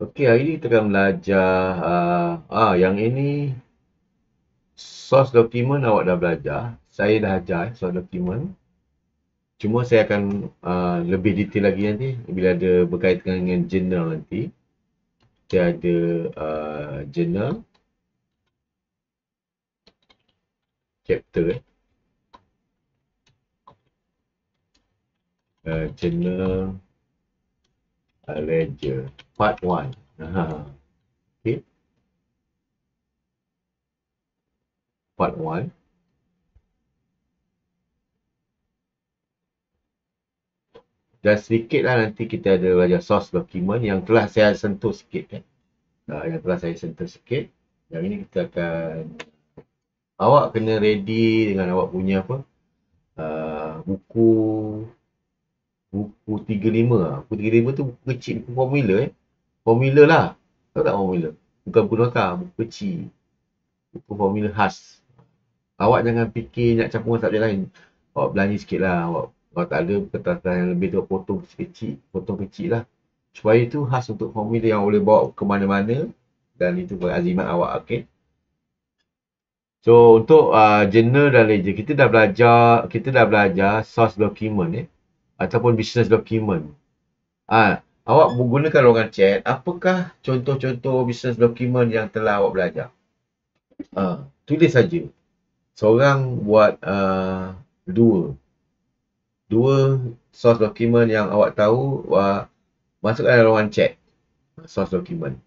Okey, hari ni kita akan belajar yang ini source document awak dah belajar. Saya dah ajar source document. Cuma saya akan lebih detail lagi nanti bila ada berkaitan dengan journal nanti. Kita ada journal chapter journal ledger part 1. Okay, part 1. Dan sedikit lah nanti kita ada belajar source document yang telah saya sentuh sikit yang telah saya sentuh sikit. Yang ini kita akan awak kena ready dengan awak punya apa buku buku 35 lah. Buku 35 tu buku kecil, buku formula formula lah, tahu tak formula, bukan buku nota, buku kecil, buku formula khas. Awak jangan fikir nak campur dengan subjek lain, awak belanja sikit lah. Awak tak ada kertas yang lebih tu, potong kecil lah, supaya itu khas untuk formula yang boleh bawa ke mana-mana. Dan itu berazimat awak. Okay, so untuk journal dan ledger kita dah belajar source document ataupun business document. Awak menggunakan ruangan chat, apakah contoh-contoh business document yang telah awak belajar? Tulis saja. Seorang buat dua source document yang awak tahu, masukkan dalam ruangan chat source document.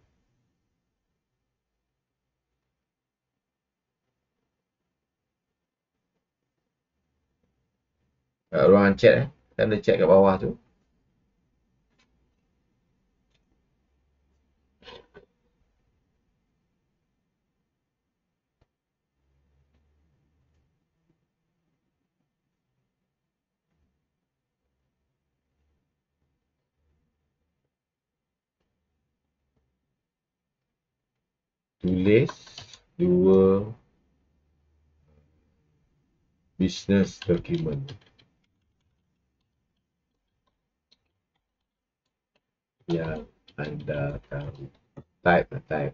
Ruangan chat kan ada chat kat bawah tu. Tulis dua business document yang anda tahu. Type.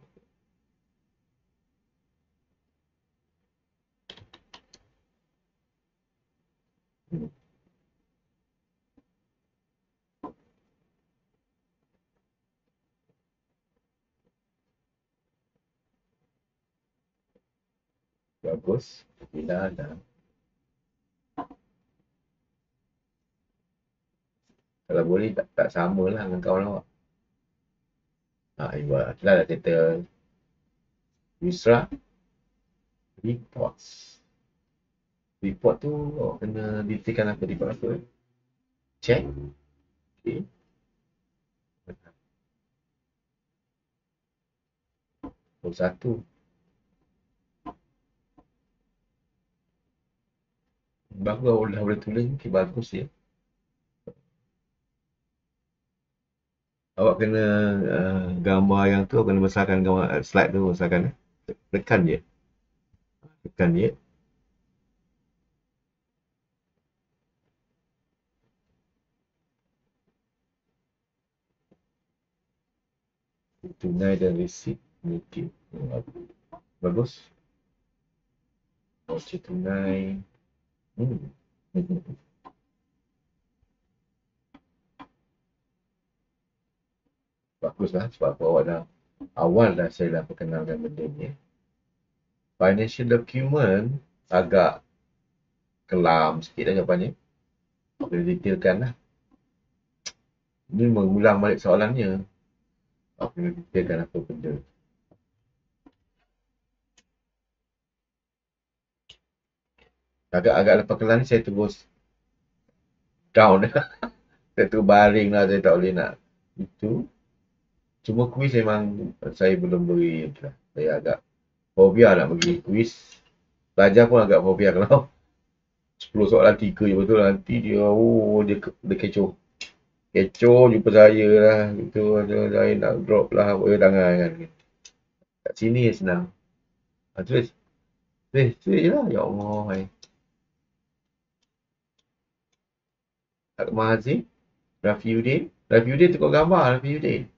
Bagus. Bila dah. Kalau boleh tak sama lah dengan kawan awak. Ibu kita dah settle. Yusra, reports. Report tu awak kena detailkan apa report apa. Check. Okay. Satu. Bagus awak dah boleh tulis. Okay, bagus ya. Awak kena gambar yang tu, awak kena besarkan gambar slide tu, besarkan. Tekan je. Tekan je. Tunai dan resit mungkin. Bagus. Voucher tunai. Baguslah sebab apa awak dah awal dah saya dah perkenalkan benda ni. Financial document agak kelam sikit dah jawapannya. Boleh detailkan lah. Ini mengulang balik soalannya. Awak kena detailkan apa benda. Agak lepas kelas ni saya terus down. Saya terus baring lah, saya tak boleh nak itu. Cuma kuis memang saya belum beri. Saya agak fobia nak bagi kuis. Belajar pun agak fobia kalau 10 soalan 3 je betul, nanti dia kecoh. Kecoh jumpa saya lah. Itu saya nak drop lah apa tangan kan. Kat sini senang. Tulis je lah. Ya Allah. Akmal Azim, Rafiuddin tukar gambar Rafiuddin.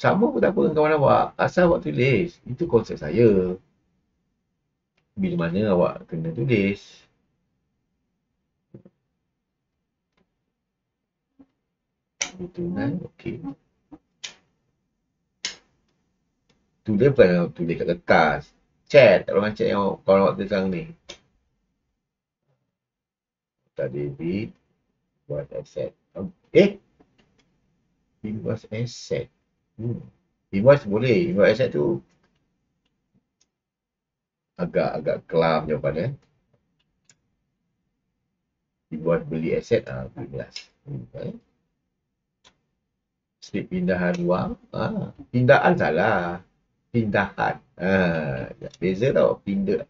Sama pun tak apa dengan kawan awak. Asal awak tulis. Itu konsep saya. Bila mana awak kena tulis. Itu kan. Okey. Tulis bukan tulis kat kertas. Chat. Orang chat yang kawan awak tulis sekarang ni. Tak debit. Buat asset. Invoice asset. Invoice boleh. Invoice asset tu agak kelam jawapan eh. Invoice beli aset 15. Slip pindahan wang. Pindaan salah. Pindahan. Beza tau. Pindah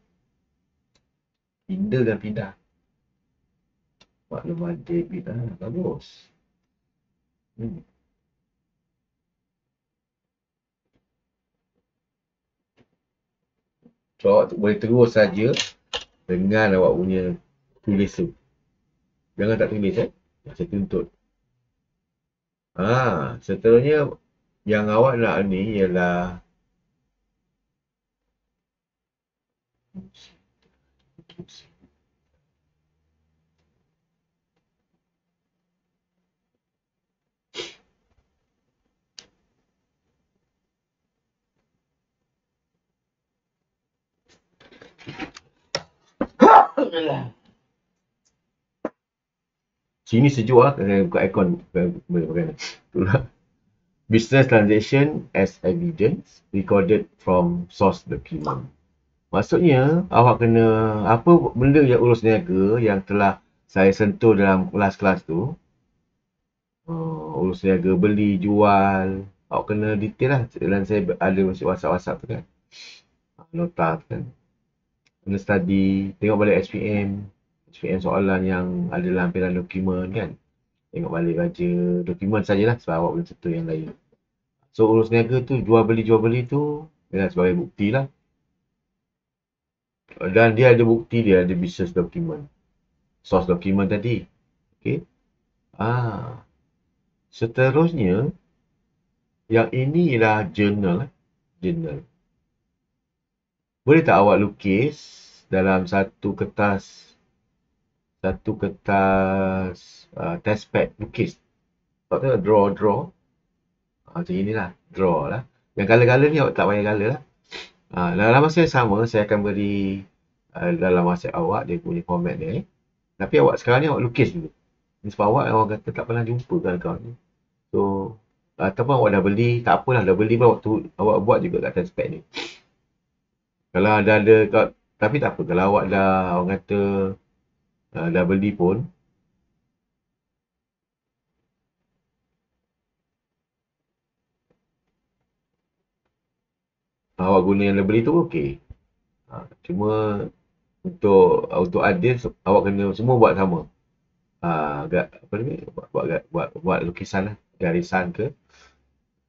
dan pindah. Maklumat debit bagus. So awak boleh terus saja dengan awak punya tulis tu. Jangan tak tulis saya tuntut. Seterusnya yang awak nak ni ialah sini sejuk kena buka aircon. Itulah. Business transaction as evidence recorded from source document. Maksudnya awak kena apa benda yang urus niaga yang telah saya sentuh dalam kelas-kelas tu. Urus niaga beli, jual. Awak kena detail lah. Dan saya ada WhatsApp tu kan. Nota tu kan. Kena study. Tengok balik SPM soalan yang ada dalam lampiran dokumen kan. Tengok balik baca dokumen sajalah sebab awak boleh sentuh yang lain. So urus niaga tu jual beli tu sebagai bukti lah. Dan dia ada bukti dia ada business document. Source document tadi. Okay. Seterusnya yang ini ialah journal. Boleh tak awak lukis dalam satu kertas test pad lukis. Tak tahu draw. Macam inilah, draw lah. Yang color-color ni awak tak payah color lah. Dalam masa yang sama, saya akan beri dalam WhatsApp awak dia punya format dia. Tapi awak sekarang ni awak lukis dulu. Sebab awak orang kata tak pernah jumpa kawan-kawan ni. So, ataupun awak dah beli, tak apalah, dah beli pun awak buat juga kat test pad ni. Kalau ada, tapi tak apa. Kalau awak dah, orang kata, dah beli pun, awak guna yang dah beli tu okey. Cuma untuk adil awak kena semua buat sama. Agak apa ni buat lukisan lah, garisan ke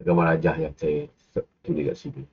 gambar rajah yang saya tulis kat sini.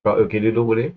Kalau okey dulu boleh.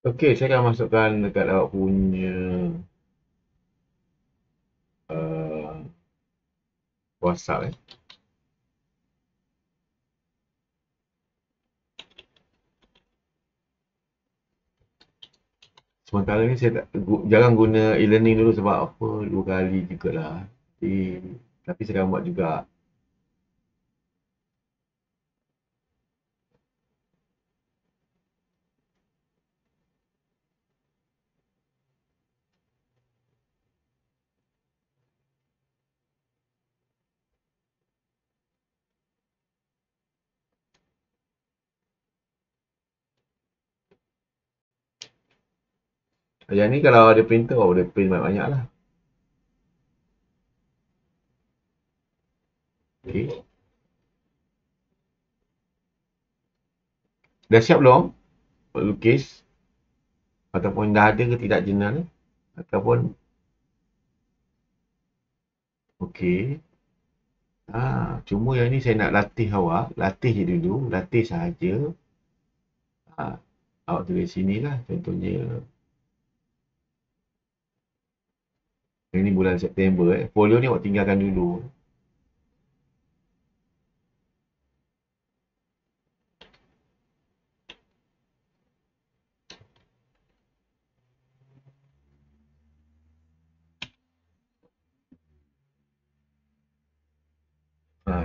Okey, saya akan masukkan dekat awak punya uh, WhatsApp Sementara ni saya tak, jarang guna e-learning dulu sebab apa, 2 kali jugalah. Tapi, tapi saya akan buat juga. Yang ni kalau ada printer, boleh print banyak-banyak lah. Okey. Dah siap belum? Lukis? Ataupun dah ada ke tidak jurnal? Ataupun, okey. Cuma yang ni saya nak latih awak. Latih je dulu. Latih sahaja. Awak tulis sini lah. Contohnya, ini bulan September. Folio ni awak tinggalkan dulu.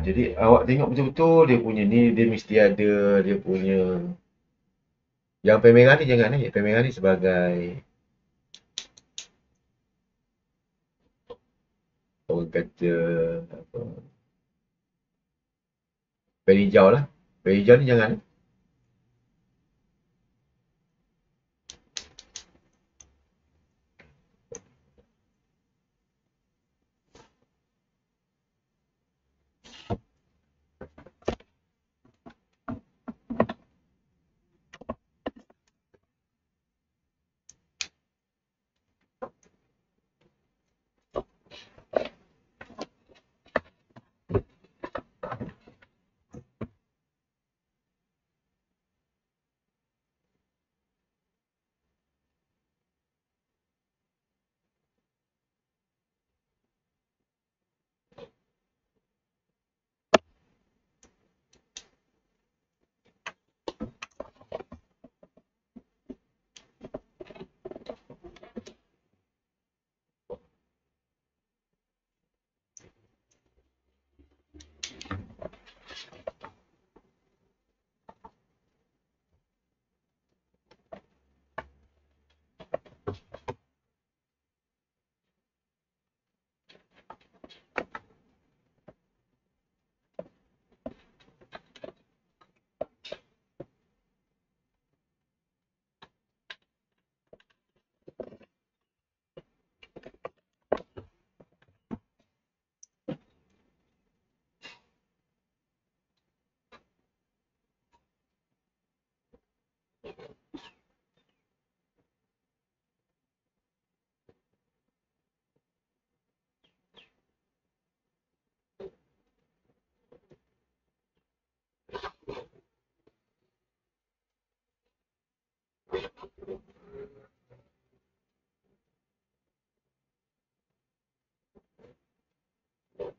Jadi awak tengok betul-betul dia punya ni, dia mesti ada dia punya. Yang pen merah ni jangan pen merah ni sebagai orang kata apa, pen hijau lah. Pen hijau ni jangan.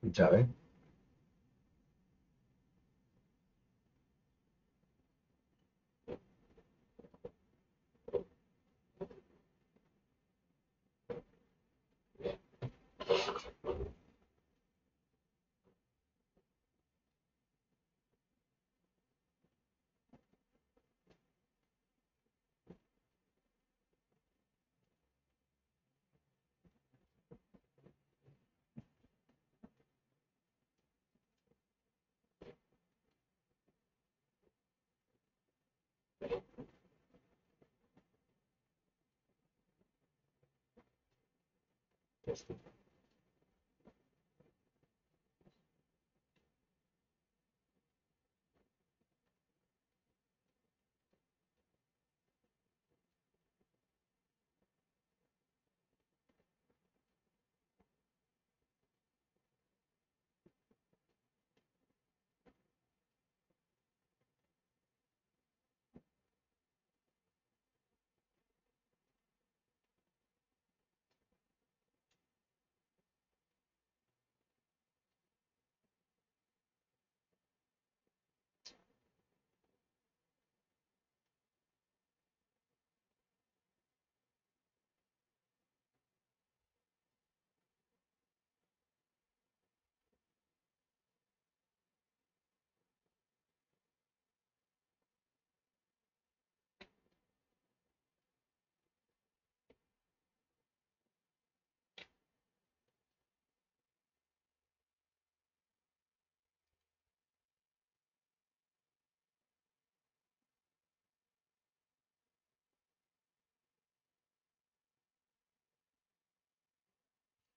Sekejap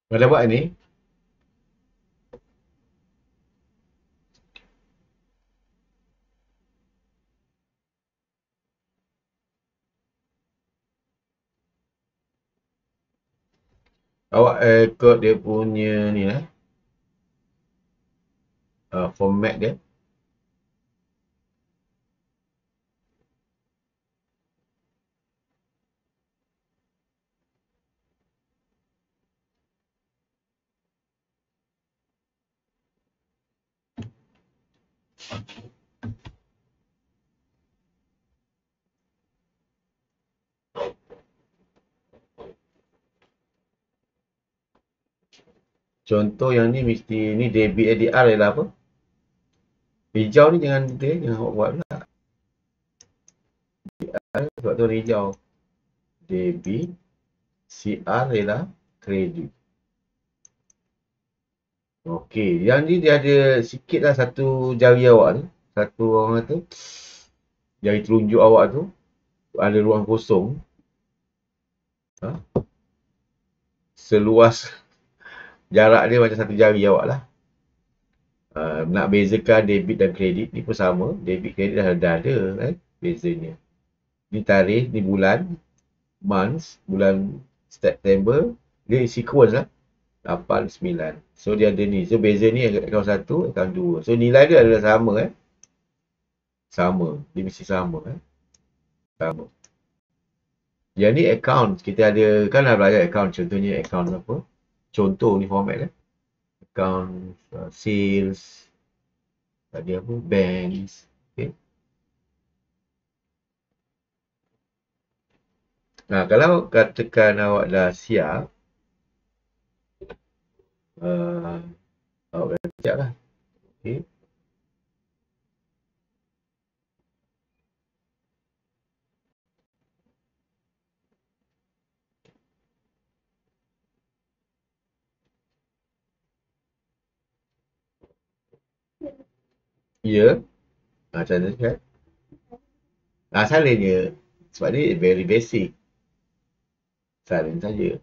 Pada buat ni, awak ikut dia punya ni format dia. Contoh yang ni mesti ni debit ADR ialah apa? Hijau ni jangan awak buat pula. Sebab tu hijau. Debit CR ialah kredit. Okey, yang ni dia ada sikit lah satu jari awak tu. Satu orang kata jari telunjuk awak tu ada ruang kosong. Seluas jarak dia macam satu jari awak lah. Nak bezakan debit dan kredit ni pun sama. Debit kredit dah ada kan bezanya. Ni tarikh, ni bulan, months, bulan September, dia sequence lah. 8, 9. So dia ada ni. So beza ni akaun 1, akaun 2. So nilai dia adalah sama kan. Sama. Dia mesti sama kan. Sama. Yang ni account. Kita ada, kan dah belajar account. Contohnya account apa. Contoh ni format kan. Account sales. Tadi apa? Banks. Okay. Nah, kalau katakan awak dah siap. Awak dah siap lah. Okay. Ya. Macam mana kan? Salin je. Sebab ni very basic. Salin saja.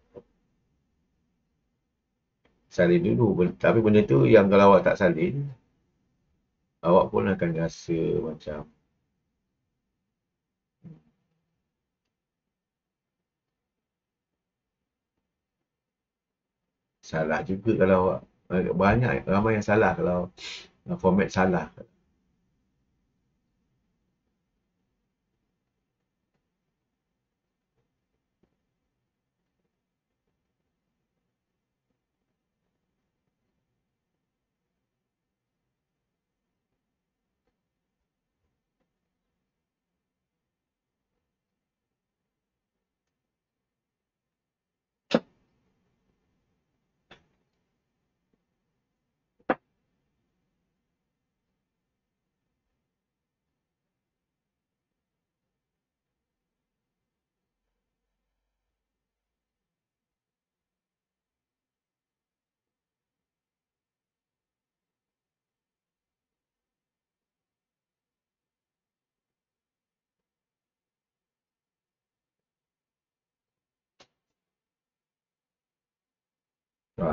Salin dulu. Tapi benda tu yang kalau awak tak salin, awak pun akan rasa macam salah juga kalau awak. Banyak ramai yang salah kalau format salah.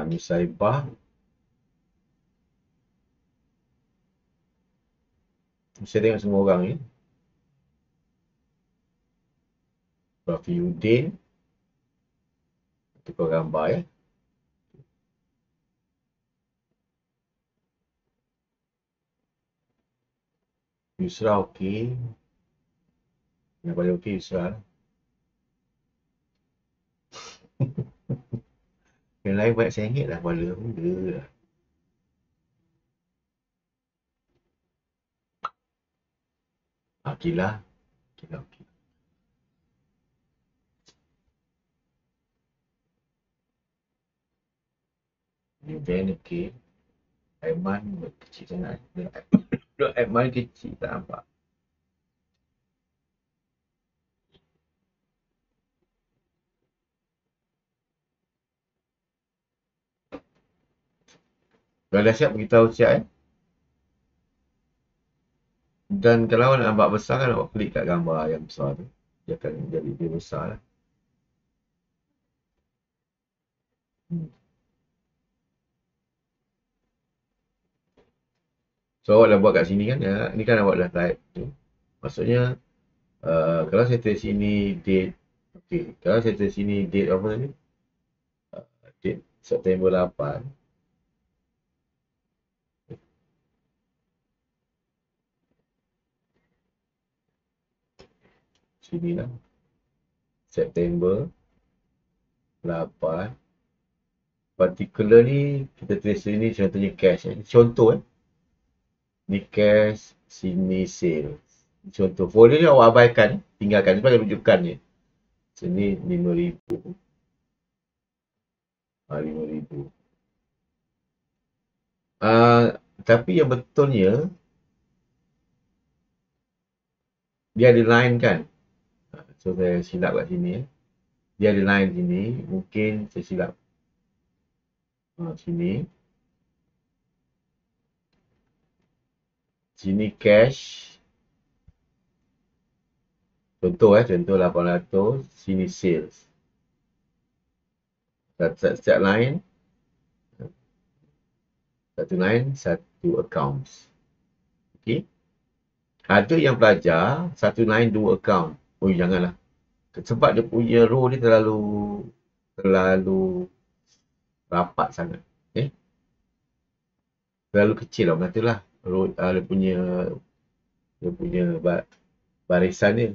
Ni saibah. Saya tengok semua orang ni. Rafiuddin. Tukar gambar ya. Yusra okey. Yang paling okey Yusra. Yang lain banyak sengit lah kepala. Benda lah. Akilah. Akilah okey. Ni Ben okey. Aiman kecil sangat. Aiman kecil tak nampak. Kalau dah siap, beritahu siap Dan kalau nak nampak besar kan awak klik kat gambar yang besar tu. Dia akan jadi dia besar lah. So awak dah buat kat sini kan, ya, ni kan awak dah type tu. Maksudnya kalau saya tulis sini date, okey, kalau saya tulis sini date apa tadi? Date September 8. Sini lah. September 8. Particular ni kita tulis sini contohnya cash. Contoh ni cash, sini sales. Contoh folder ni awak abaikan, tinggalkan sebagai rujukan je. Sini 5,000. 5,000. Tapi yang betulnya dia ada line kan. So saya silap kat sini. Dia ada line sini. Mungkin saya silap. Sini. Sini cash. Contoh contoh 800. Sini sales. Setiap line. Satu line, satu accounts. Okay. Ada yang belajar satu line, dua account. Oh janganlah. Sebab dia punya row ni terlalu rapat sangat. Terlalu kecil lah, katalah. Row, dia punya barisan dia.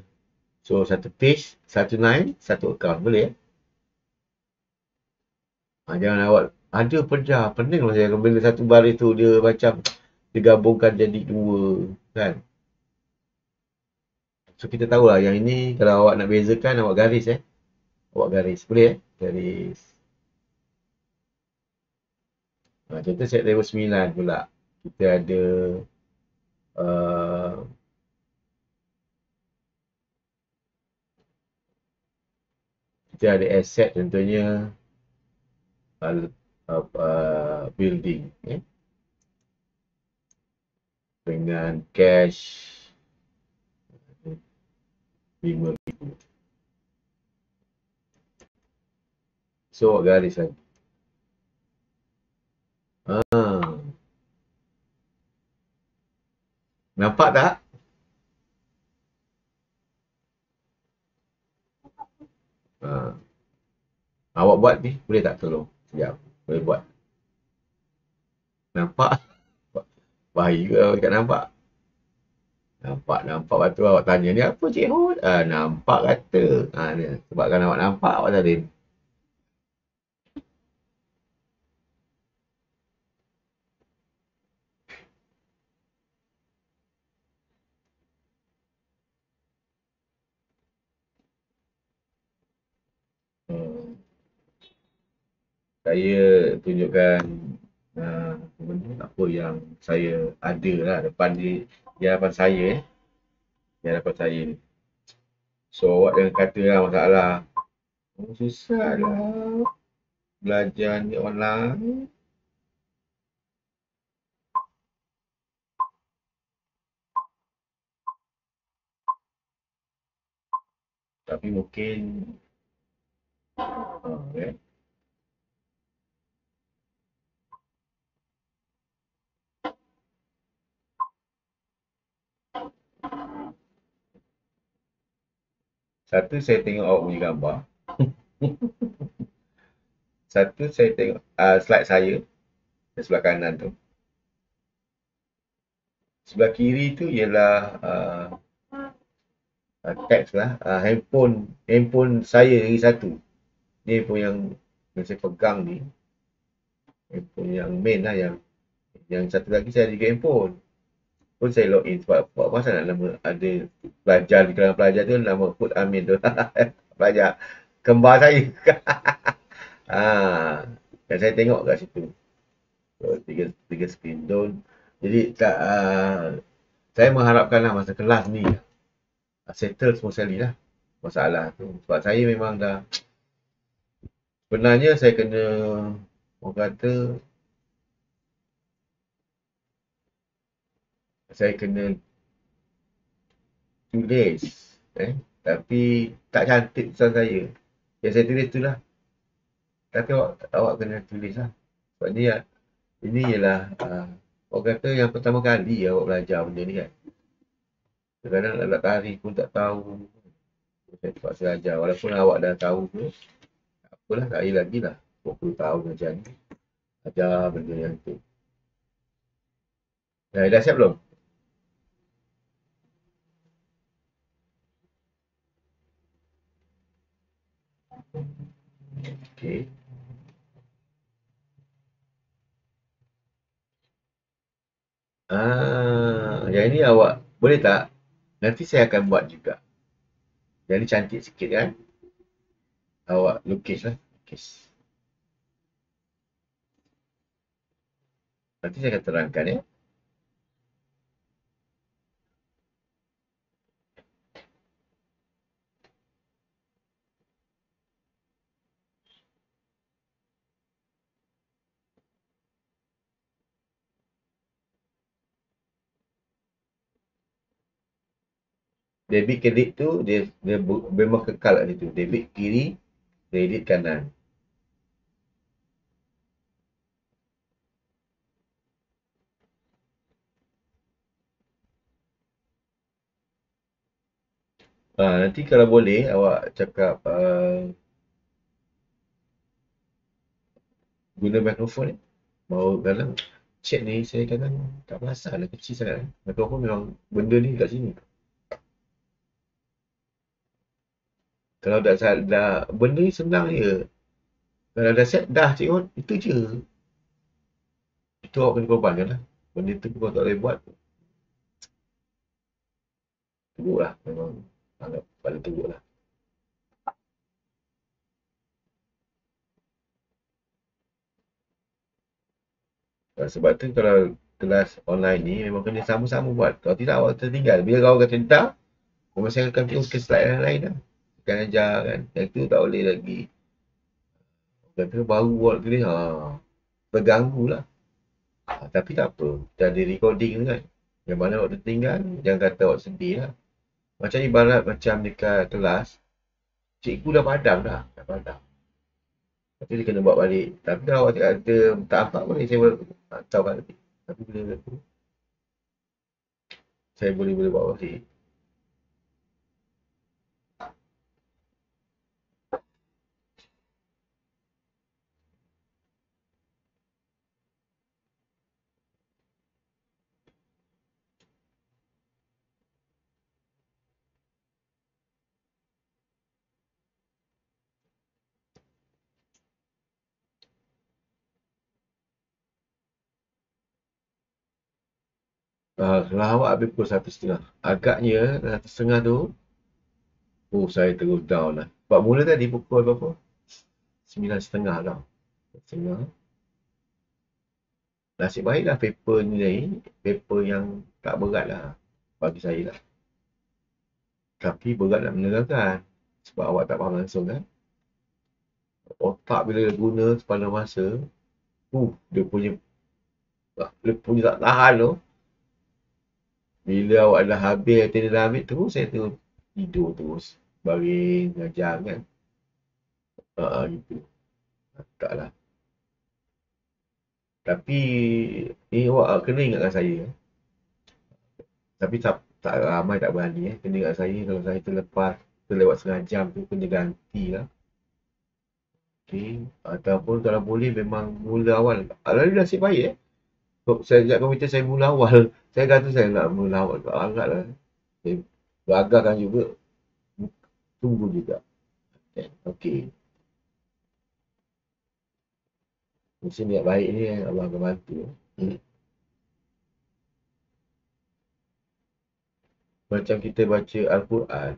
So satu page, satu line, satu account. Boleh jangan awak ada pening lah saya bila satu baris tu dia macam digabungkan jadi dua kan. So kita tahulah yang ini kalau awak nak bezakan awak garis awak garis boleh garis. Contoh set level 9 pula kita ada kita ada asset contohnya building dengan cash 5,000. So awak garis lagi. Nampak tak? Awak buat ni boleh tak tolong? Sekejap. Boleh buat. Nampak? Bahaya kalau tak nampak. Nampak. Lepas tu awak tanya ni apa Cik Hud? Nampak kata. Ni. Sebabkan awak nampak awak salin. Saya tunjukkan apa yang saya ada lah depan di hadapan saya di hadapan saya ni. So awak jangan kata lah masalah susah lah belajar ni online. Tapi mungkin satu saya tengok awak punya gambar. Satu saya tengok slide saya di sebelah kanan tu. Sebelah kiri tu ialah teks lah. Handphone saya lagi satu. Ni handphone yang saya pegang ni. Handphone yang main lah yang satu lagi saya ada juga handphone. Pun saya login sebab apa pasal nak nama ada pelajar di kalangan pelajar tu nama Put Amin tu. Pelajar kembar saya. Dan saya tengok kat situ. So, tiga screen down. Jadi saya mengharapkanlah masa kelas ni settle semua sekali lah masalah tu. Sebab saya memang dah sebenarnya saya kena orang kata saya kena tulis tapi tak cantik tulisan saya. Yang saya tulis tu lah. Tapi awak kena tulis lah. Sebab ni ini ialah Orang kata yang pertama kali awak belajar benda ni kan. Kadang-kadang nak tarik pun tak tahu. Saya terpaksa ajar. Walaupun awak dah tahu tu, tak apalah, saya lagi lah. 20 tahun macam ni. Ajar benda yang tu. Dah siap belum? Okey. Yang ni awak boleh tak? Nanti saya akan buat juga. Yang ni cantik sikit kan? Awak lukis lah. Lukis. Nanti saya akan terangkan ya. Debit kredit tu dia memang kekal kat situ. Debit kiri, kredit kanan. Nanti kalau boleh awak cakap guna mikrofon ya. Mau dalam chat ni saya kadang tak perasan lah, kecil sangat. Mikrofon memang benda ni kat sini. Kalau dah benda ni senang je. Kalau dah set dah cikgu, itu je. Itu awak kena korbankan lah. Benda tu kau tak boleh buat. Teruk lah. Memang anggap paling teruk lah. Sebab tu kalau kelas online ni memang kena sama-sama buat. Kalau tidak awak tertinggal. Bila kau kata dah, kau masih akan terus ke slide yang lain dah. Akan ajar kan. Yang tu tak boleh lagi. Kata baru buat kali, terganggu lah. Tapi tak apa. Dah ada recording tu kan. Yang mana awak tertinggal, jangan kata awak sedih lah. Macam ibarat macam dekat kelas, cikgu dah padam dah. Dah padam. Tapi dia kena buat balik. Tapi kalau awak tak ada, tak apa boleh saya tahu balik. Tapi bila tu, saya boleh buat balik. Kalau awak habis pukul 1:30, agaknya 1:30 tu, saya terus down lah. Sebab mula tadi pukul berapa? 9:30 tau. 9:30. Nasib baiklah paper ni, paper yang tak berat lah bagi saya lah. Tapi berat nak menerangkan. Sebab awak tak faham langsung kan. Otak bila guna sepanjang masa, dia punya tak tahan tu. Bila awak dah habis, attendance dah ambil terus, saya tu tidur terus. Baring, ngajar kan. Gitu. Tak lah. Tapi, ni awak kena ingatkan saya. Tapi tak ramai tak berani kena ingat saya. Kalau saya terlewat setengah jam tu, kena ganti lah. Okay. Ataupun kalau boleh memang mula awal. Lalu nasib baik saya sejak komputer saya mula awal. Saya kata saya nak mula awal. Agak lah. Saya beragakkan juga. Tunggu juga. Okey. Mesti niat baik ni Allah akan bantu. Macam kita baca Al-Quran,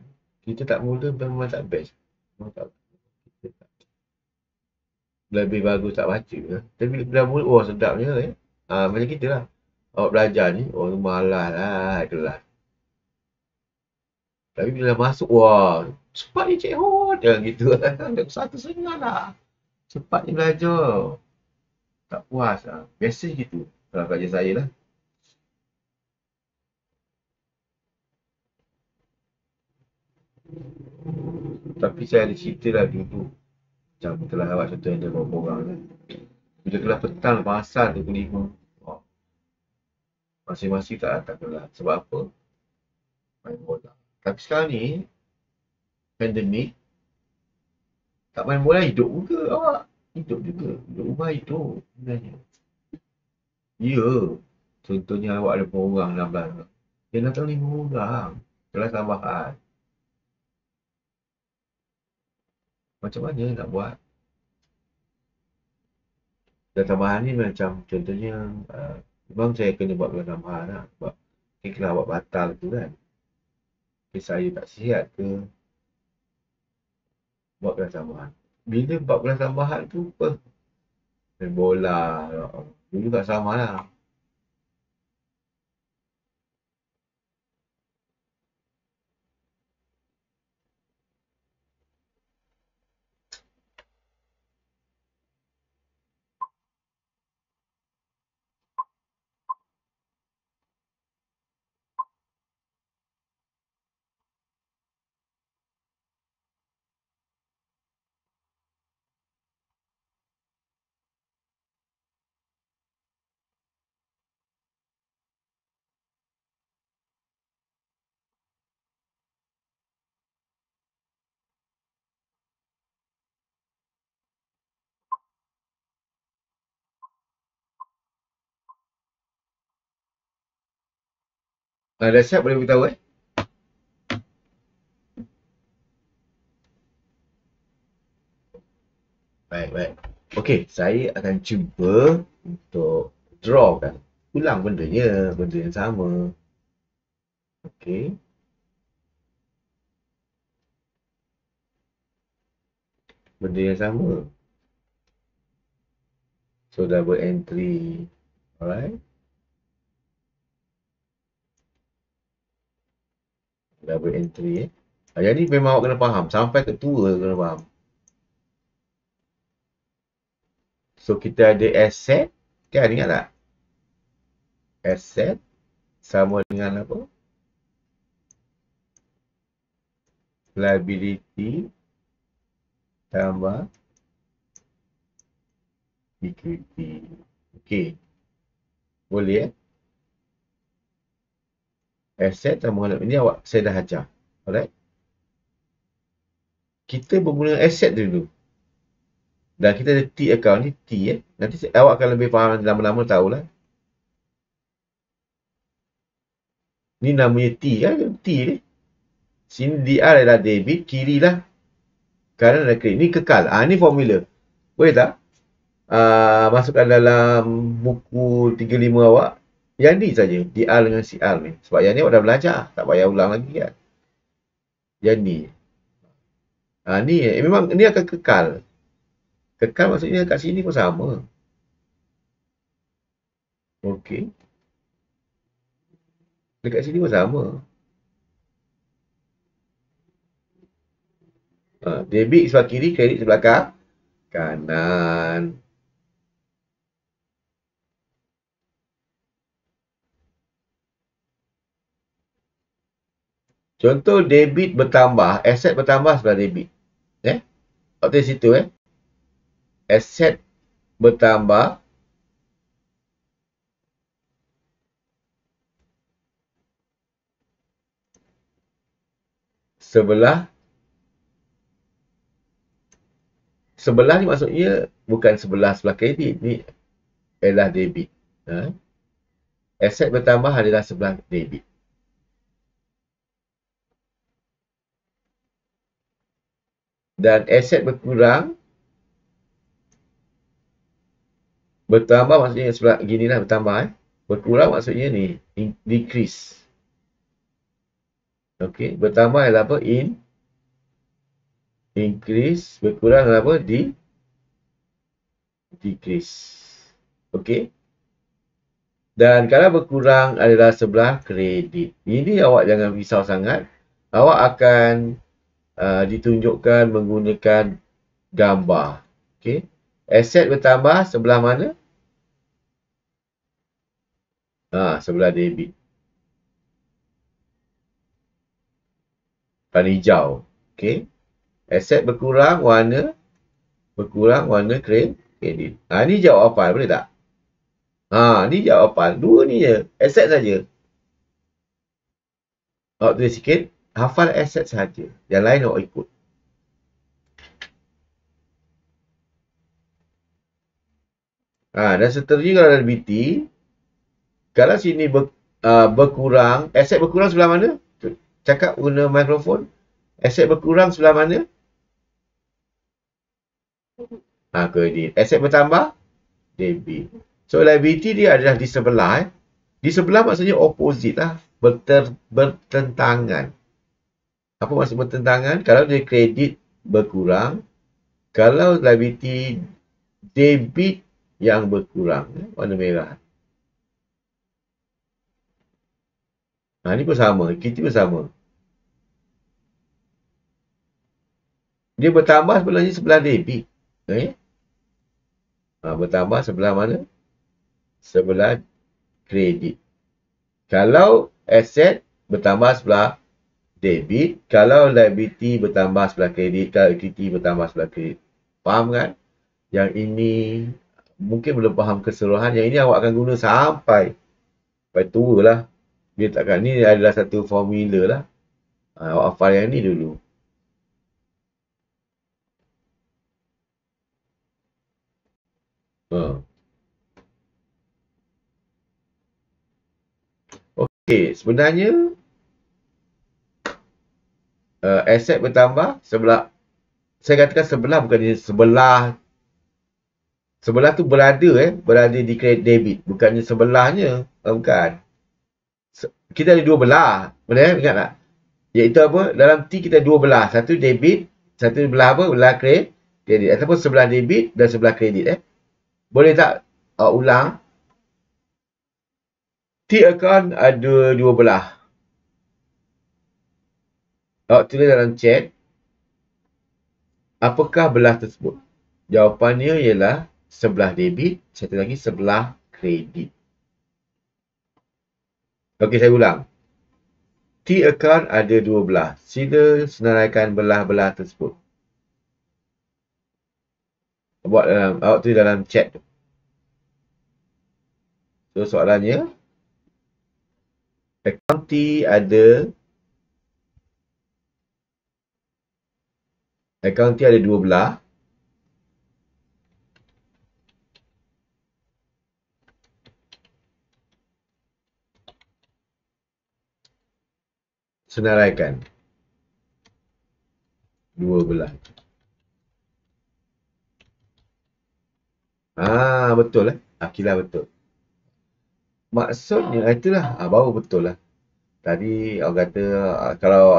kita tak mula memang tak best. Memang tak, lebih bagus tak baca. Tapi bila mula, sedapnya macam kita lah. Awak belajar ni, malas lah kelas. Tapi bila masuk, cepat ni Cik Hot. Jangan gitu lah. 1:30 lah. Cepat ni belajar. Tak puas lah. Biasa gitu. Kalau kerja saya lah. Tapi saya ada cerita lah dulu. Macam telah awak contoh yang dia bawa orang kan. Bila kelas petang pasal tu pukul 5. Masing-masing tak gelar. Sebab apa? Main bola. Tapi sekarang ni, pandemik, tak main bola hidup ke awak? Hidup juga. Hidup rumah hidup sebenarnya. Ya. Contohnya awak ada orang 16 orang. Dia datang 5 orang. Kelas tambahan. Macam mana nak buat? Kelas tambahan ni macam contohnya memang saya kena buat kelas tambahan lah. Sebab kelas awak batal tu kan. Saya tak sihat ke buat kelas tambahan. Bila buat kelas tambahan tu apa? Main bola. Dulu tak sama lah. Dah siap boleh beritahu Baik. Okey, saya akan cuba untuk draw kan. Ulang benda yang sama. Okey. Benda yang sama. So, double entry. Alright. Double entry Yang ni memang awak kena faham. Sampai ketua kena faham. So, kita ada asset. Kan, ingat tak? Asset sama dengan apa? Liability tambah equity. Okey. Boleh Asset sama dengan ini saya dah ajar. Alright. Kita bermula asset dulu. Dan kita ada T account ni T Nanti awak akan lebih faham lama-lama tahulah. Ni namanya T kan? T ni. Sini DR adalah debit, kiri lah kanan adalah kredit. Ni kekal. Ni formula. Boleh tak? Masukkan dalam buku 35 awak. Yang ni saja. DR dengan CR ni. Sebab yang ni awak dah belajar. Tak payah ulang lagi kan. Yang ni. Ni memang ni akan kekal. Kekal maksudnya kat sini pun sama. Okey. Dekat sini pun sama. Debit sebelah kiri, kredit sebelah kanan. Contoh debit bertambah, aset bertambah sebelah debit. Okey situ Aset bertambah sebelah ni maksudnya bukan sebelah kredit, ni adalah debit. Aset bertambah adalah sebelah debit. Dan aset berkurang, bertambah maksudnya sebelah ginilah bertambah berkurang maksudnya ni decrease. Okey, bertambah adalah apa? Increase, berkurang adalah apa? Decrease. Okey. Dan kalau berkurang adalah sebelah kredit. Ini awak jangan risau sangat. Awak akan ditunjukkan menggunakan gambar. Okey. Aset bertambah sebelah mana? Sebelah debit. Warna hijau. Okey. Aset berkurang warna kredit. Ni jawapan boleh tak? Ni jawapan. Dua ni je. Aset saja. Awak tulis sikit. Hafal aset saja. Yang lain awak ikut. Dan seterusnya kalau ada BT, kalau sini berkurang, aset berkurang sebelah mana? Cakap guna mikrofon. Aset berkurang sebelah mana? Kredit. Aset bertambah? Debit. So, liability dia adalah di sebelah. Di sebelah maksudnya opposite lah. Bertentangan. Apa maksud bertentangan? Kalau dia kredit berkurang, kalau liability debit yang berkurang, warna merah. Ni pun sama. Kita pun sama. Dia bertambah sebenarnya sebelah debit. Bertambah sebelah mana? Sebelah kredit. Kalau aset bertambah sebelah debit, kalau liability bertambah sebelah kredit, kalau equity bertambah sebelah kredit. Faham kan? Yang ini mungkin belum faham keseluruhan. Yang ini awak akan guna sampai tua lah. Dia takkan ni adalah satu formula lah. Awak hafal yang ni dulu. Okey, sebenarnya aset bertambah sebelah, saya katakan sebelah bukannya sebelah. Sebelah tu berada di kredit debit, bukannya sebelahnya. Bukan. Kita ada dua belah. Boleh ingat tak? Iaitu apa? Dalam T kita ada dua belah. Satu debit, satu belah apa? Belah kredit. Ataupun sebelah debit dan sebelah kredit. Boleh tak ulang? T account ada dua belah. Awak tulis dalam chat. Apakah belah tersebut? Jawapannya ialah sebelah debit, satu lagi sebelah kredit. Okey, saya ulang. T account ada dua belah. Sila senaraikan belah-belah tersebut. Awak tulis dalam chat. So, soalannya, account T ada dua belah. Senaraikan dua belah. Betul lah. Akilah betul. Maksudnya itulah baru betul lah. Tadi orang kata kalau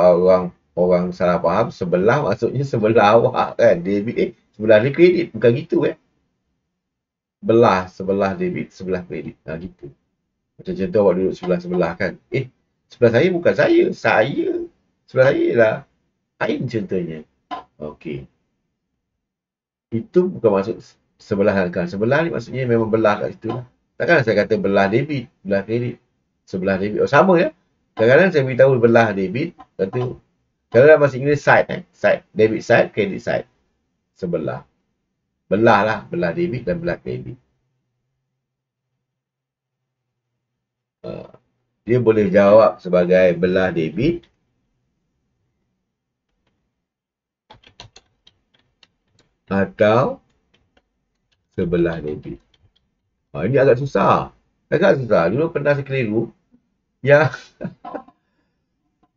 orang salah faham, sebelah maksudnya sebelah awak kan. Debit sebelah ni kredit, bukan gitu sebelah debit, sebelah kredit. Gitu. Macam contoh awak duduk sebelah-sebelah kan. Sebelah saya bukan saya. Sebelah saya ialah Ain contohnya. Okey. Itu bukan maksud sebelah kan. Sebelah ni maksudnya memang belah kat situ lah. Takkan saya kata belah debit, belah kredit. Sebelah debit. Sama ya. Kadang-kadang saya beritahu belah debit. Satu. Kalau dalam bahasa Inggeris side. Side. Debit side, credit side. Sebelah. Belah lah. Belah debit dan belah kredit. Dia boleh jawab sebagai belah debit atau sebelah debit. Ini agak susah. Dulu pernah saya keliru. Ya.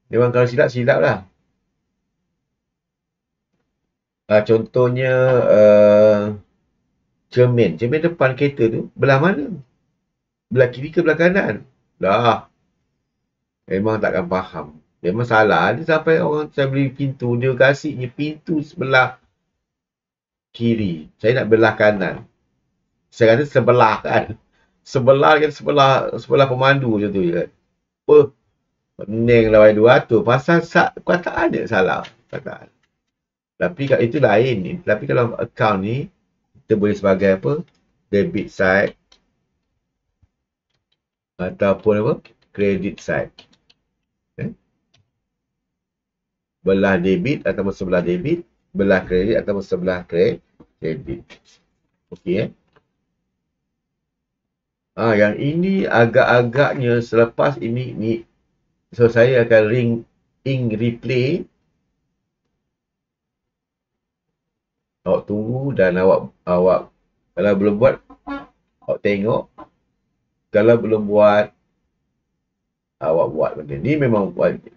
Memang kalau silap lah. Contohnya cermin depan kereta tu belah mana? Belah kiri ke belah kanan? Memang takkan faham. Memang salah. Dia sampai orang saya beli pintu, dia kasihnya pintu sebelah kiri. Saya nak belah kanan. Saya kata sebelah kan. Sebelah kan sebelah pemandu macam tu je kan. Pening lah Y200. Pasal kataan dia salah. Kataan. Tapi itu lain. Tapi kalau account ni, kita boleh sebagai apa? Debit side. Ataupun apa? Credit side. Belah debit ataupun sebelah debit. Belah kredit ataupun sebelah kredit. Okey Yang ini agak-agaknya selepas ini, so saya akan ring replay. Awak tunggu dan awak kalau belum buat, awak tengok. Kalau belum buat, awak buat benda ni. Memang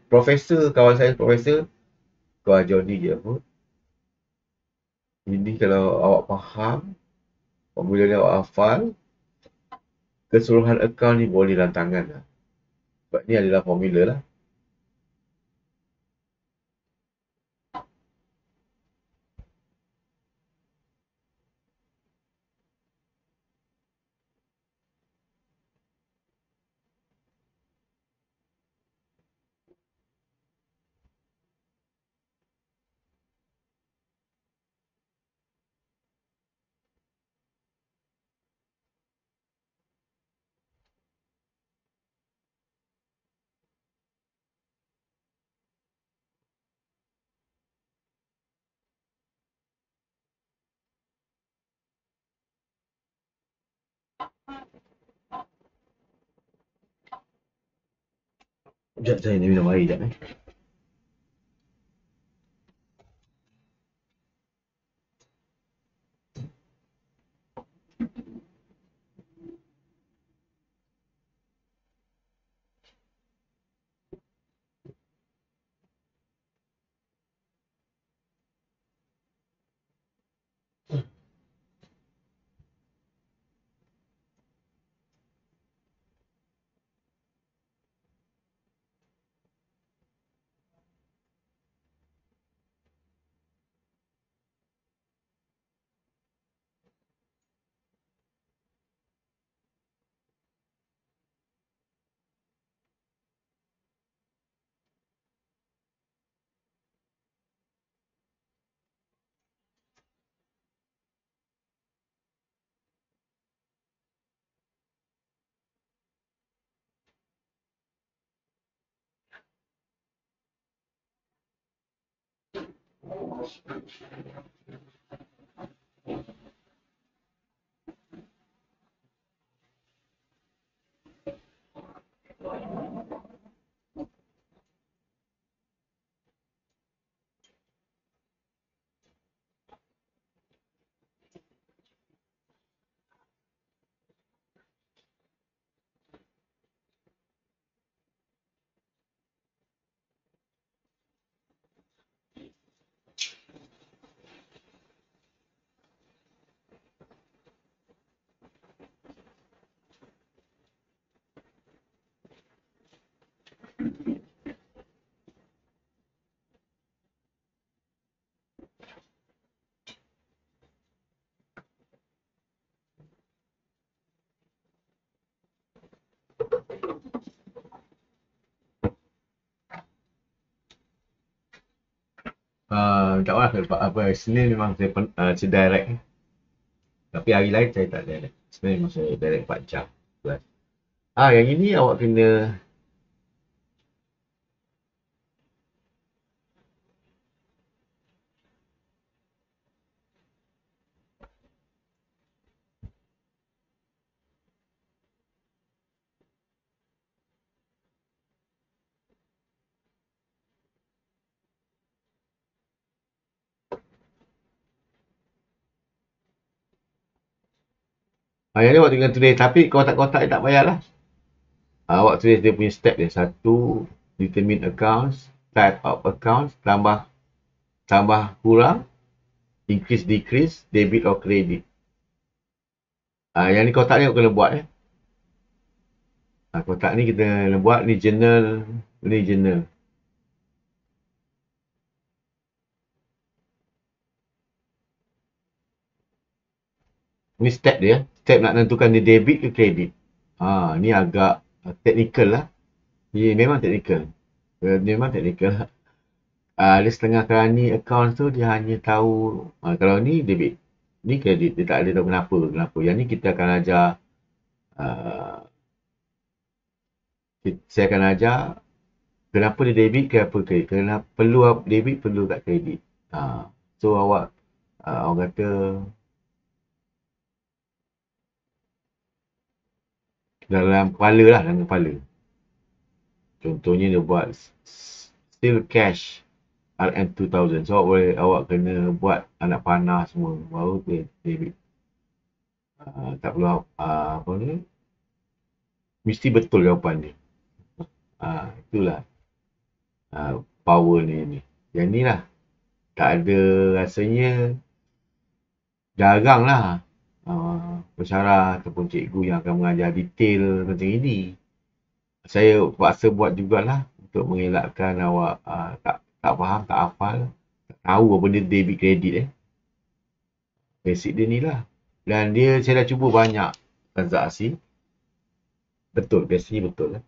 profesor, kawan saya profesor, kau ajar ni je apa. Ini kalau awak faham, formula ni awak hafal, keseluruhan akaun ni boleh rantangan lah. Sebab ni adalah formula lah. Sekejap saya nak minum air sekejap eh. Tak maaf sebab apa, Senin memang saya direct. Tapi hari lain saya tak direct. Senin memang saya direct 4 jam. Yang ini awak kena yang ni awak tinggal tulis. Tapi kotak-kotak ni tak payahlah. Awak tulis dia punya step dia. Satu, determine accounts, type of accounts, tambah kurang, increase decrease, debit or credit. Yang ni kotak ni awak kena buat. Kotak ni kita kena buat. Ni journal. Ni journal. Ni step dia. Step nak tentukan dia debit ke kredit. Ni agak technical lah. Dia memang technical. Memang technical. Dia setengah kerani account tu dia hanya tahu kalau ni debit, ni kredit. Dia tak ada tahu kenapa. Yang ni kita akan ajar, saya akan ajar kenapa dia debit, kenapa kredit. Kenapa perlu debit, perlu kat kredit. So awak orang kata dalam kepala lah, dalam kepala. Contohnya dia buat still cash RM2000. So awak kena buat anak panah semua baru debit. Tak perlu apa ni, mesti betul jawapan dia. Itulah power ni. Yang ni lah, tak ada, rasanya jarang lah pensyarah ataupun cikgu yang akan mengajar detail macam ini. Saya paksa buat jugalah untuk mengelakkan awak tak faham, tak hafal, tak tahu apa dia debit kredit basic dia ni lah. Dan dia, saya dah cuba banyak transaksi, betul, biasanya betul lah.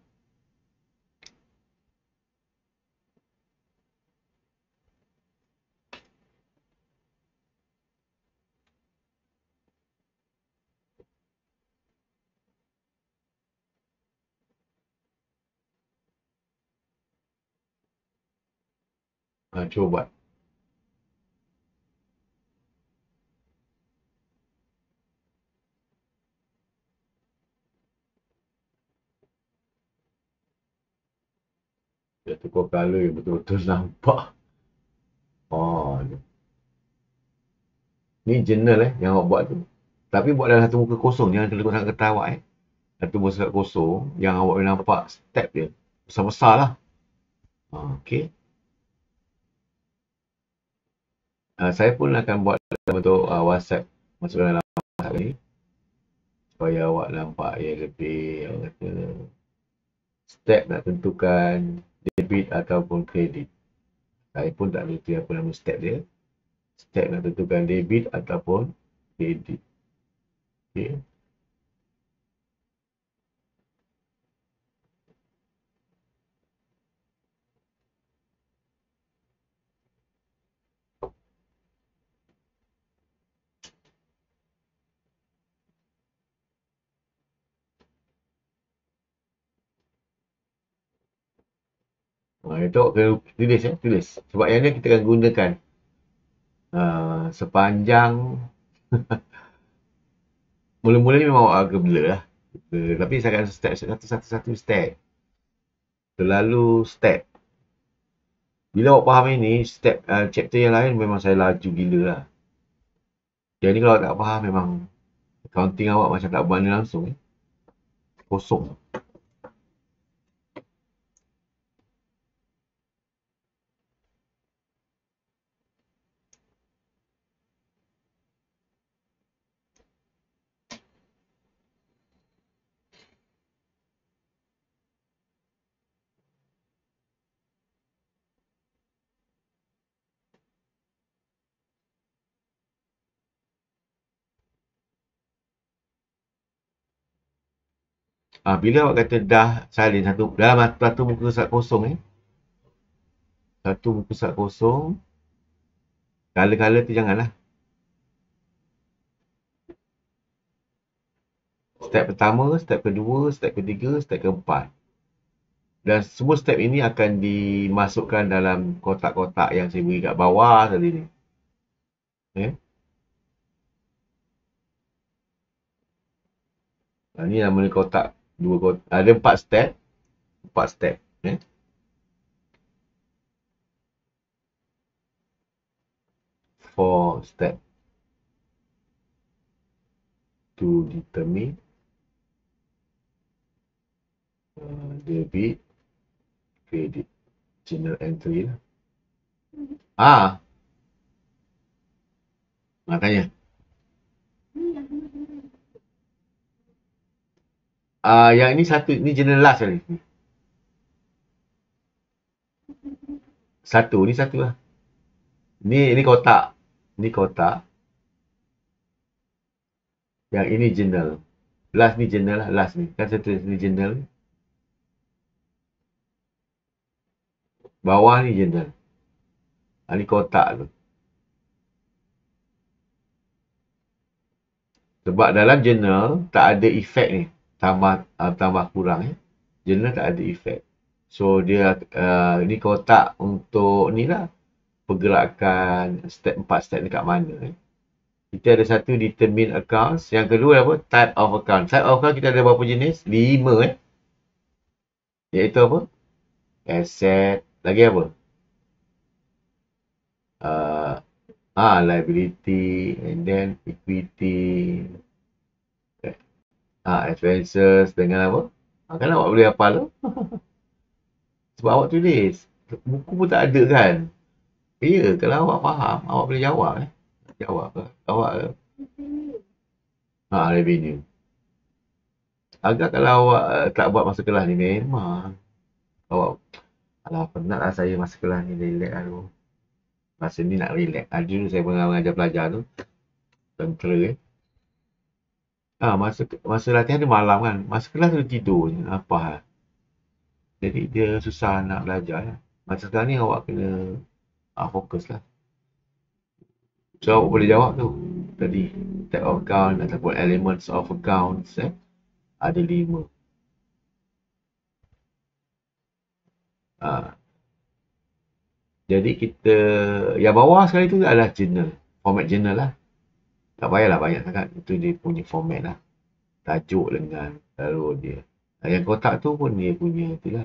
Cuba buat. Dia tukar colour yang betul-betul nampak. Ni journal yang awak buat tu. Tapi buat dalam satu muka kosong, jangan terlalu sangat getah awak Satu muka kosong yang awak boleh nampak step dia. Besar-besar lah. Okay. Saya pun akan buat dalam bentuk WhatsApp. Masukkan dalam WhatsApp ni. Supaya awak nampak yang lebih, awak kata, step nak tentukan debit ataupun kredit. Saya pun tak reti apa nama step dia. Step nak tentukan debit ataupun kredit. Okay. Itu kena tulis. Sebab yang ni kita akan gunakan sepanjang mula-mula ni memang agak blur lah. Tapi saya akan step satu step. Terlalu step. Bila awak faham ini, step chapter yang lain memang saya laju gila lah. Jadi kalau awak tak faham, memang accounting awak macam tak bermakna langsung. Kosong. Bila awak kata dah salin dalam satu muka surat kosong satu muka surat kosong, color-color tu janganlah. Step pertama, step kedua, step ketiga, step keempat. Dan semua step ini akan dimasukkan dalam kotak-kotak yang saya beri kat bawah tadi ni. Ini nama ni kotak. Ada 4 step. 4 step. 4 step. To determine debit, credit, journal entry lah. Tanya. Yang ini satu, ni journal last kali. Ni satu lah. Ni kotak. Ni kotak. Yang ini journal. Last ni journal lah. Last ni. Kan saya tulis ni journal. Bawah ni journal. Ni kotak tu. Sebab dalam journal tak ada efek ni. Tambah kurang Journal tak ada efek. So dia ni kotak untuk ni lah. Pergerakan step 4 step ni kat mana Kita ada satu determine accounts. Yang kedua apa? Type of account. Type of account kita ada berapa jenis? 5 Iaitu apa? Asset. Lagi apa? Uh, Liability. And then equity. Expenses. Dengan apa? Kan awak boleh hafal tu. Sebab awak tulis. Buku pun tak ada kan? Ya, kalau awak faham, awak boleh jawab. Jawab ke? Awak revenue. Agak kalau awak tak buat masa kelas ni, memang awak, alah penat lah saya masa kelas ni, relax lah tu. Masa ni nak relax. Dulu saya pernah mengajar pelajar tu, tentera masa latihan dia malam kan. Masa kelas tu tidur je, apa lah. Jadi dia susah nak belajar lah. Masa sekarang ni awak kena fokus lah. So awak boleh jawab tu. Tadi, type of account ataupun elements of accounts ada 5. Ha. Jadi kita, yang bawah sekali tu adalah journal. Format journal lah. Tak payahlah banyak sangat. Itu dia punya format lah. Tajuk dengan lalu dia. Yang kotak tu pun dia punya tu lah.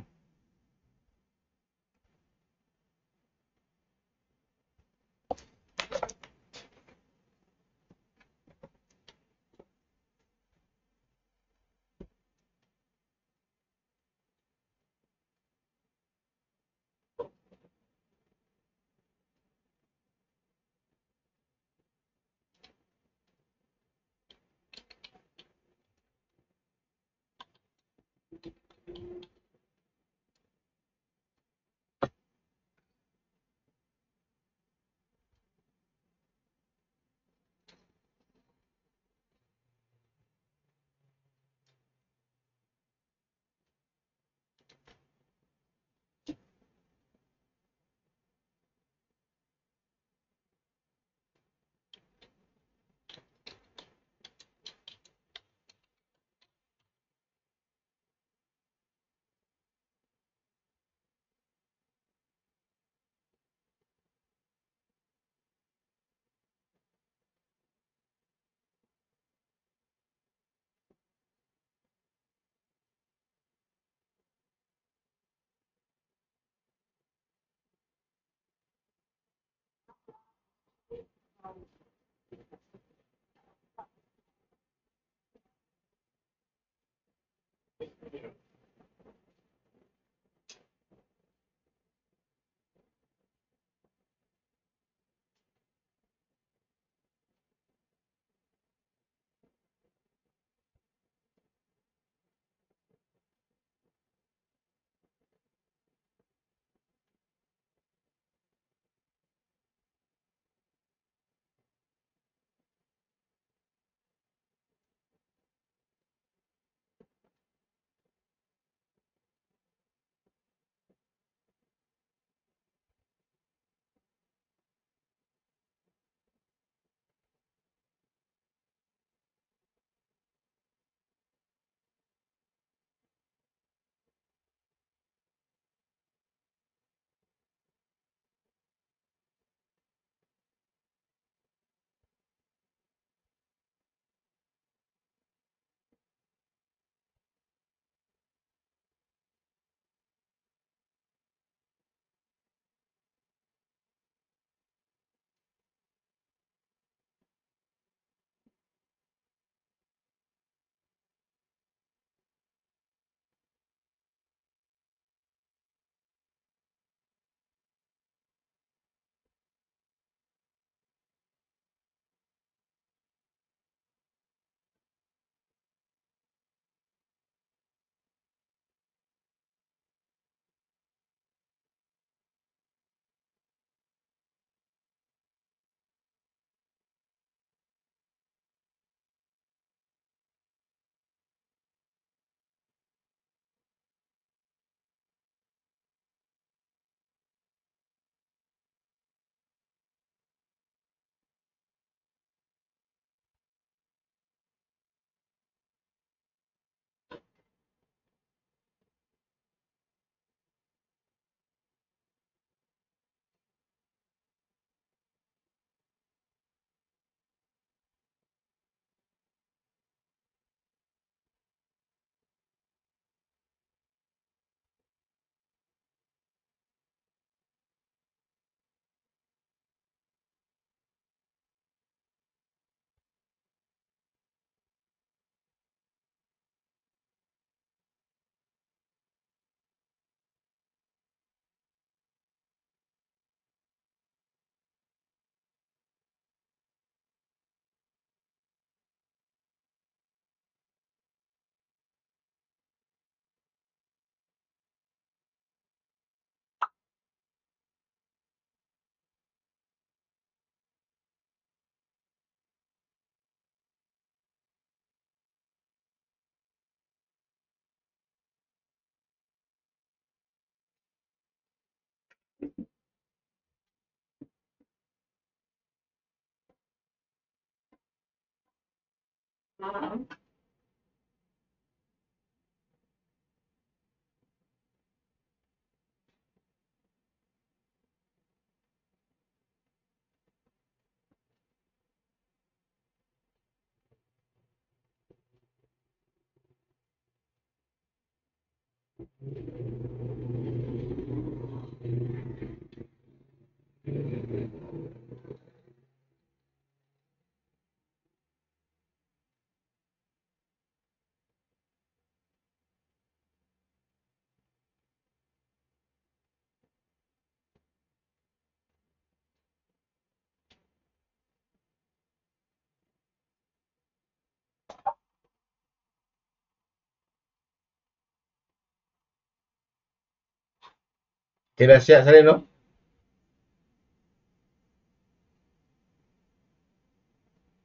Okay, dah siap Salim tu?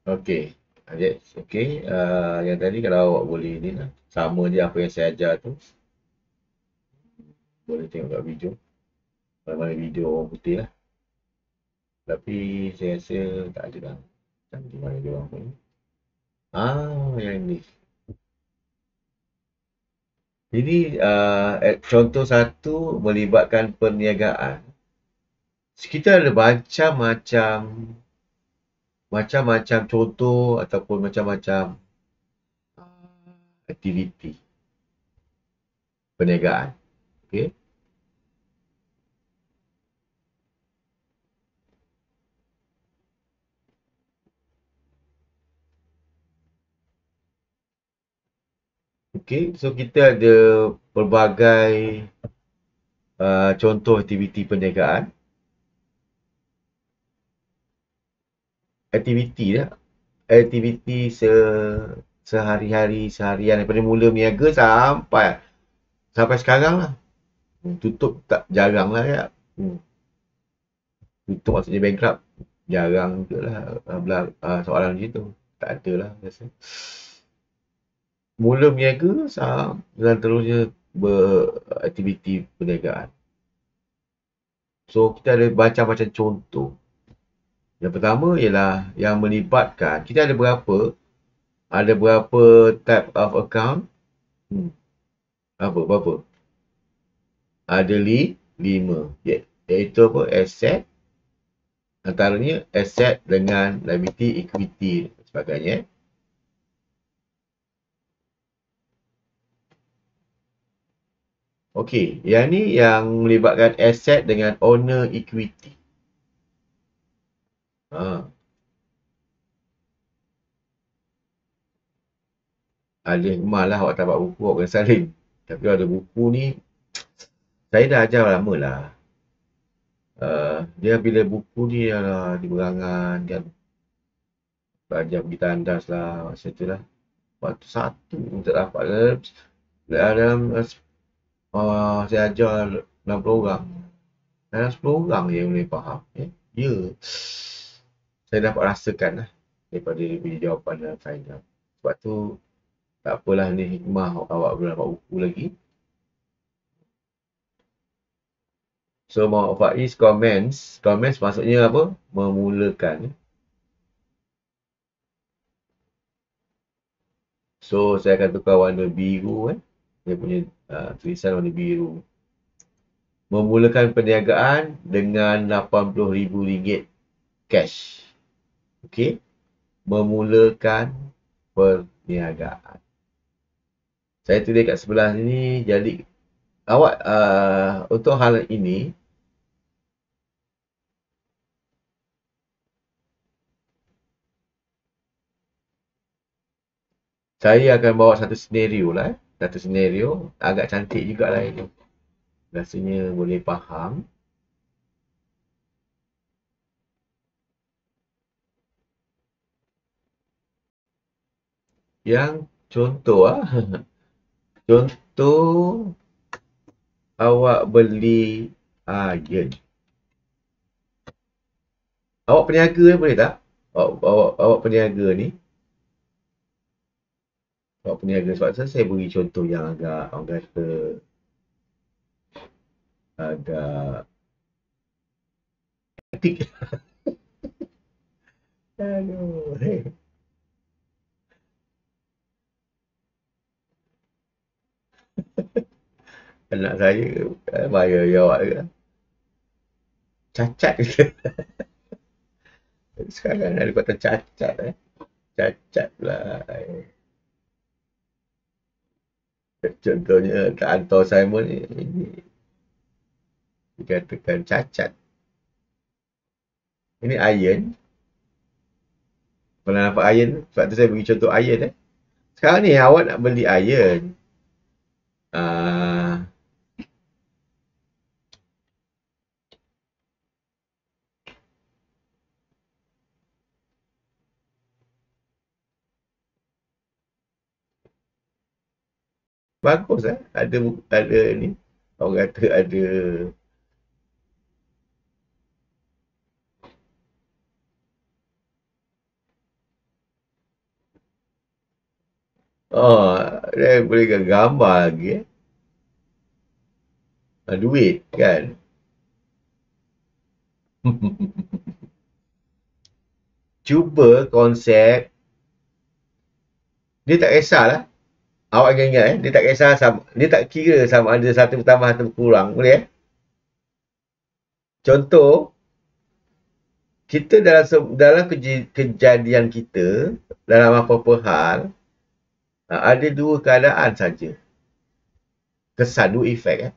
Okey. Adik, okey. Yang tadi kalau awak boleh ni lah. Sama je apa yang saya ajar tu. Boleh tengok kat video. Mana-mana video orang putih lah. Tapi saya rasa tak ada lah. Macam di mana dia orang pun. Yang ni. Jadi, contoh satu melibatkan perniagaan. Kita ada macam-macam contoh ataupun macam-macam aktiviti perniagaan. Okey. Okey, so kita ada pelbagai contoh aktiviti perniagaan. Aktiviti lah. Aktiviti sehari-hari, seharian daripada mula berniaga sampai sekarang lah. Tutup tak jarang lah ya. Tutup maksudnya bankrupt. Jarang juga lah soalan macam tu. Tak ada lah rasa. Mula berniaga dan terusnya beraktiviti perniagaan. So, kita ada macam-macam contoh. Yang pertama ialah yang melibatkan, kita ada berapa type of account? Berapa? Ada 5. Iaitu apa? Asset. Antaranya asset dengan liability, equity dan sebagainya. Okey, yang ni yang melibatkan asset dengan owner equity. Ada malah awak tak dapat buku, awak kena salin. Tapi kalau ada buku ni, saya dah ajar lama lah. Dia bila buku ni di berangan kan, belajar pergi tandas lah, macam tu lah. Waktu satu tak dapat dalam saya ajar 60 orang. Dalam 10 orang je boleh faham. Ya. Saya dapat rasakan lah daripada jawapan dan final. Sebab tu tak apalah ni hikmah awak belum dapat buku lagi. So, mau Faiz comments. Comments maksudnya apa? Memulakan. So, saya akan tukar warna biru Dia punya tulisan warna biru. Memulakan perniagaan dengan RM80,000 cash. Okey. Memulakan perniagaan. Saya tulis kat sebelah sini, jadi awak untuk hal ini, saya akan bawa satu senario lah. Satu senario, agak cantik jugalah ini. Rasanya boleh faham. Yang contoh contoh awak beli iron. Awak peniaga boleh tak? Awak peniaga ni. Awak peniaga sebab saya beri contoh yang agak orang kata agak Tik. Aduh. Anak saya bayar awak ke. Cacat ke. Sekarang ada kata cacat Cacat lah. Contohnya tak hantar Simon ni, ini dikatakan cacat. Ini iron. Pernah nampak iron? Sebab tu saya bagi contoh iron Sekarang ni awak nak beli iron. Bagus ada ni. Orang kata ada dia boleh gambar lagi duit kan. Cuba konsep dia tak kisahlah. Awak ingat dia tak kisah dia tak kira sama ada satu bertambah atau berkurang, boleh Contoh kita dalam kejadian kita dalam apa-apa hal ada dua keadaan saja. Kesan dua efek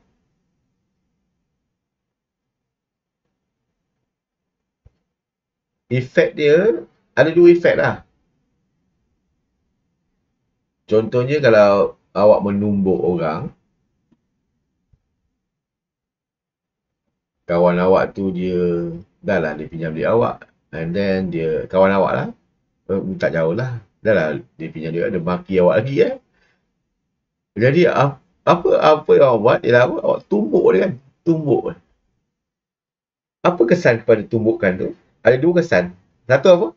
Efek dia ada dua efek lah. Contohnya kalau awak menumbuk orang, kawan awak tu dia dah lah dia pinjam duit awak, and then dia kawan awak lah, tak jauh lah, dah lah dia pinjam duit, dia maki awak lagi Jadi apa yang awak buat ialah awak tumbuk dia kan, tumbuk. Apa kesan kepada tumbukan tu? Ada dua kesan. Satu apa?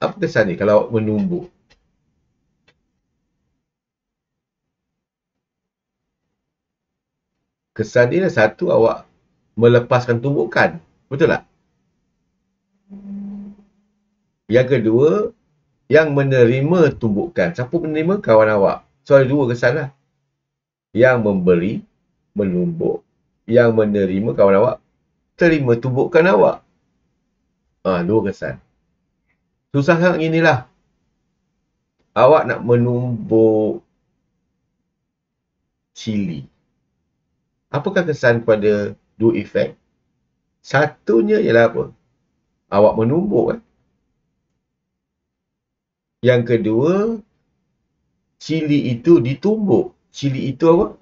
Apa kesan ni kalau awak menumbuk? Kesan dia satu, awak melepaskan tumbukan. Betul tak? Yang kedua, yang menerima tumbukan. Siapa menerima? Kawan awak. So, ada dua kesan lah. Yang memberi, menumbuk. Yang menerima, kawan awak, terima tumbukan awak. Dua kesan. Susah sangat inilah. Awak nak menumbuk cili. Apakah kesan kepada dua efek? Satunya ialah apa? Awak menumbuk Yang kedua, cili itu ditumbuk. Cili itu apa?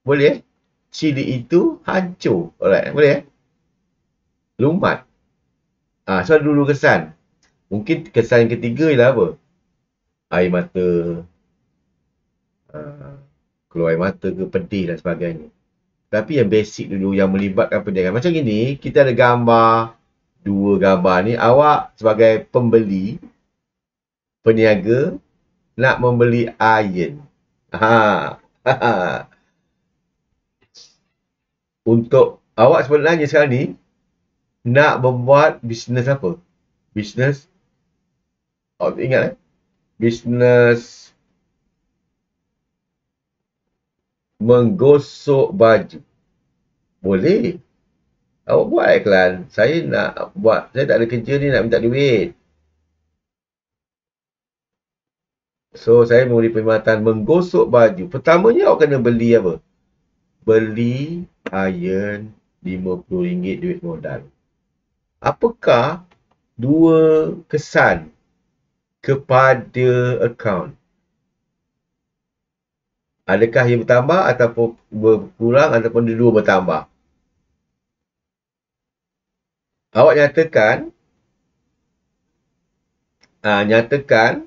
Boleh Cili itu hancur. Alright, boleh Lumat. So ada dulu kesan. Mungkin kesan yang ketiga ialah apa? Air mata. Keluar air mata ke, pedih dan sebagainya. Tapi yang basic dulu yang melibatkan perniagaan. Macam gini, kita ada gambar. Dua gambar ni, awak sebagai pembeli, peniaga, nak membeli iron. Untuk awak sebenarnya sekarang ni, nak membuat bisnes apa? Bisnes, ingat bisnes menggosok baju. Boleh. Awak buat iklan. Saya nak buat, saya tak ada kerja ni, nak minta duit. So, saya memberi perkhidmatan menggosok baju. Pertamanya awak kena beli apa? Beli iron RM50 duit modal. Apakah dua kesan kepada akaun? Adakah ia bertambah ataupun berkurang ataupun dua bertambah? Awak nyatakan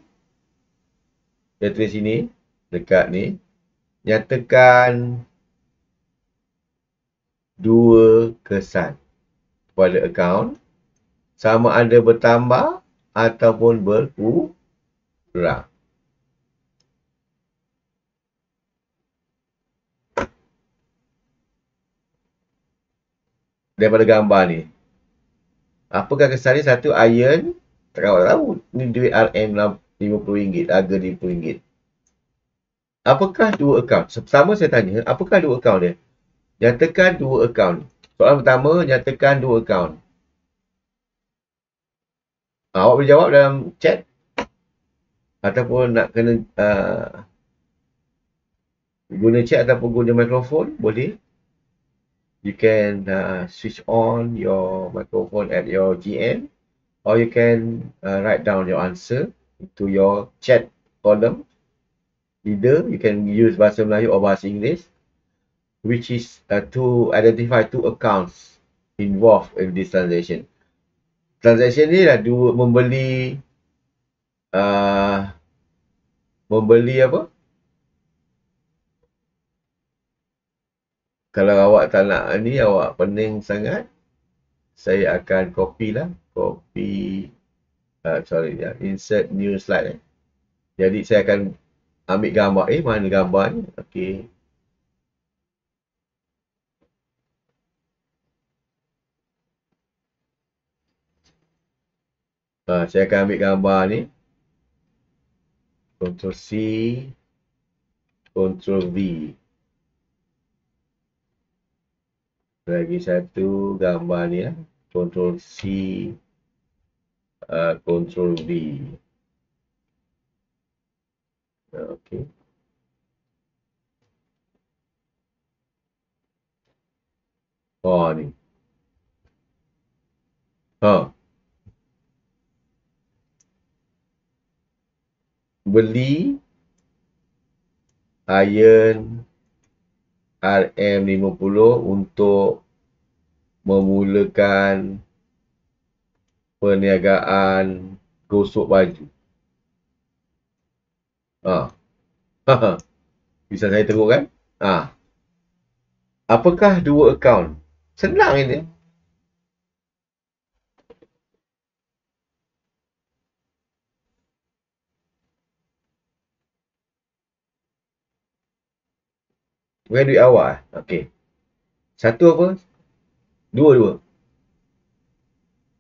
dia tulis sini dekat ni, nyatakan dua kesan pada akaun sama ada bertambah ataupun berkurang. daripada gambar ni. Apakah kesannya? Satu, iron. Tak tahu. Ni duit RM RM50. Harga RM50. Apakah dua akaun? Pertama saya tanya, apakah dua akaun dia? Nyatakan dua akaun. Soalan pertama, nyatakan dua akaun. Awak boleh jawab dalam chat. Ataupun nak kena guna chat ataupun guna mikrofon, boleh. You can switch on your microphone at your GM. Or you can write down your answer into your chat column. Either you can use bahasa Melayu or bahasa Inggeris, which is to identify two accounts involved in this transaction. Transaction ni lah dua membeli apa? Kalau awak tak nak ni, awak pening sangat, saya akan copy lah. Insert new slide. Jadi saya akan ambil gambar. Mana gambar ni? Okey. Saya akan ambil gambar ni. Ctrl C, Ctrl V. Lagi satu gambar ni lah. Ctrl C, Ctrl V. Okey. Oh ni. Beli iron RM50 untuk memulakan perniagaan gosok baju. Bisa saya teruk kan? Apakah dua akaun? Senang ini. Bukan duit awak. Okey. Satu apa? Dua.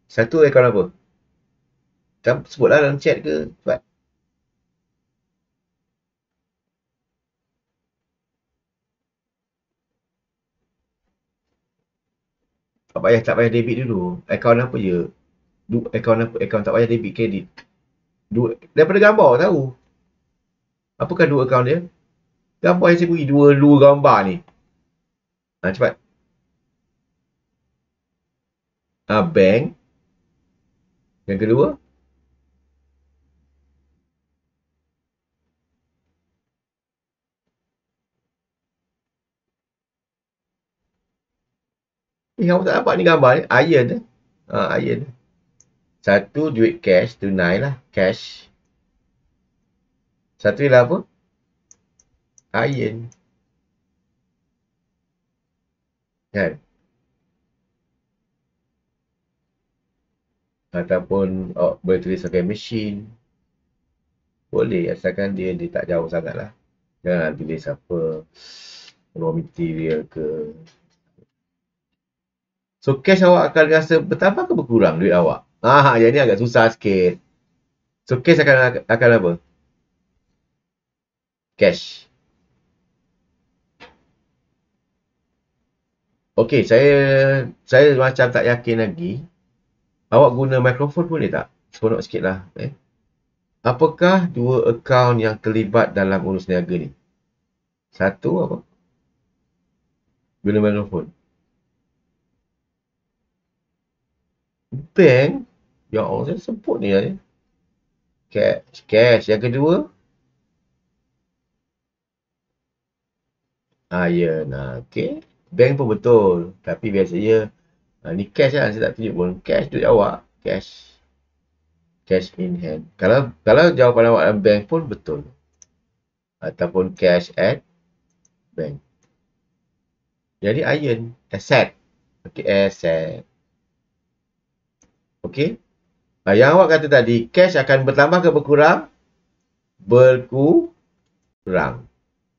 Satu akaun apa? Sebutlah dalam chat ke? Cepat. Tak payah debit dulu. Akaun apa je? Akaun apa? Akaun tak payah debit, kredit. Daripada gambar tahu. Apakah dua akaun dia? Gambar yang saya beri dua gambar ni. Cepat. Bank. Yang kedua. Awak tak nampak ni gambar ni? Iron. Iron. Satu duit cash, tunai lah. Cash. Satu ialah apa? Iron. Kan? Ataupun boleh tulis pakai mesin. Boleh, asalkan dia tak jauh sangat lah. Jangan tulis apa raw material ke. So cash awak akan rasa bertambah ke berkurang duit awak? Yang ni agak susah sikit. So cash akan apa? Cash. Okey, saya macam tak yakin lagi. Awak guna mikrofon boleh tak? Seronok sikit lah. Apakah dua akaun yang terlibat dalam urus niaga ni? Satu apa? Guna mikrofon. Bank? Ya Allah, saya sebut ni lah. Cash. Yang kedua? Iron. Okey. Bank pun betul. Tapi biasanya ni cash lah. Saya tak tunjuk pun. Cash duit awak. Cash in hand. Kalau jawapan awak dalam bank pun betul. Ataupun cash at bank. Jadi iron. Asset. Okey, asset. Okey. Yang awak kata tadi, cash akan bertambah ke berkurang? Berkurang.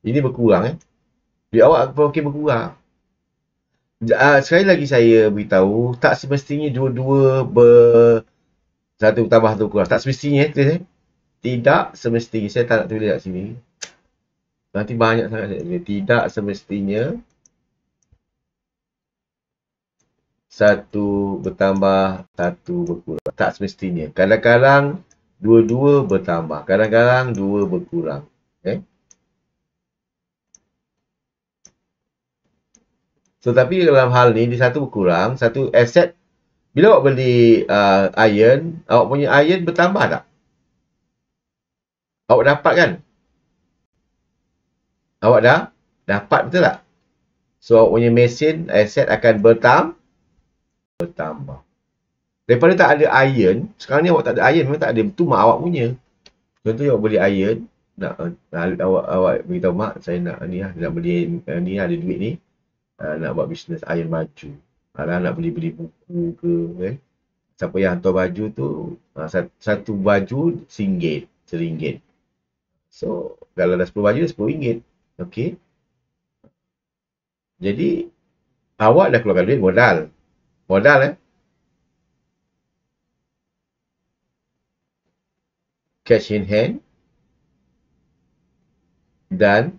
Ini berkurang. Duit awak mungkin berkurang. Sekali lagi saya beritahu, tak semestinya dua-dua satu tambah satu kurang. Tak semestinya, tidak semestinya. Saya tak nak tulis kat sini. Nanti banyak sangat saya tulis. Tidak semestinya satu bertambah satu berkurang. Tak semestinya. Kadang-kadang dua-dua bertambah. Kadang-kadang dua berkurang. Okay? So, tapi dalam hal ni, di satu berkurang, satu aset. Bila awak beli iron, awak punya iron bertambah tak? Awak dapat kan? Awak dah dapat, betul tak? So, awak punya mesin, aset akan bertambah. Daripada tak ada iron, sekarang ni awak tak ada iron, memang tak ada. Itu mak awak punya. Contohnya awak beli iron, awak beritahu mak, saya nak ni lah, nak beli ni ada duit ni, nak buat bisnes iron baju. Alah, nak beli-beli buku ke, kan? Siapa yang hantar baju tu, satu baju RM1. So, kalau dah 10 baju, dah RM10. Okey. Jadi, awak dah keluarkan duit modal. Modal cash in hand, dan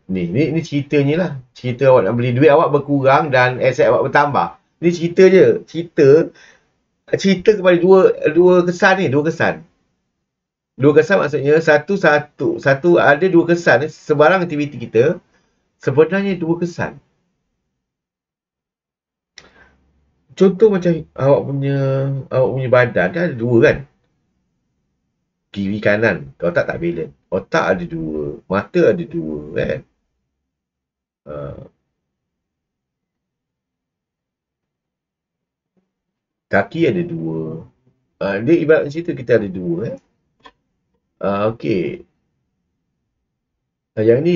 ni ceritanya lah. Cerita awak nak beli duit awak berkurang dan aset awak bertambah. Ni cerita je. Cerita kepada dua kesan ni, dua kesan. Dua kesan maksudnya satu ada dua kesan. Sebarang aktiviti kita sebenarnya dua kesan. Contoh macam awak punya badan kan ada dua kan? Kiri kanan. Tak balance. Otak ada dua, mata ada dua kan? Uh, Kaki ada dua. Dia ibarat cerita kita ada dua okey. Yang ni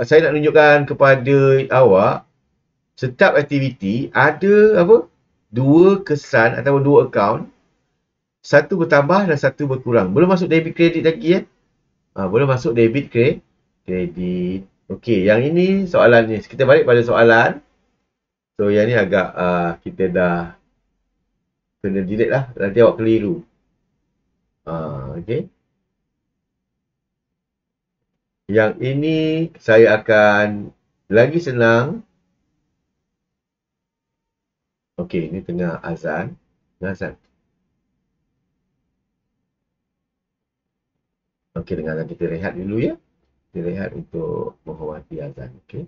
saya nak tunjukkan kepada awak, setiap aktiviti ada apa? Dua kesan atau dua akaun. Satu bertambah dan satu berkurang. Belum masuk debit kredit lagi belum masuk debit kredit. Okey, yang ini soalannya. Kita balik pada soalan. So yang ni agak kita dah kena delete lah. Nanti awak keliru. Okey. Yang ini saya akan lagi senang. Okey, ini tengah azan. Okey, dengan azan kita rehat dulu ya. Kita rehat untuk menghormati azan. Okey.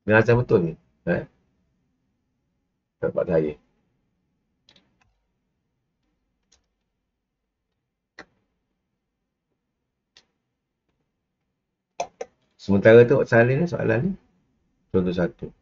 Dengan azan betul ni. Tempat saya. Sementara tu soalan ni. Contoh satu.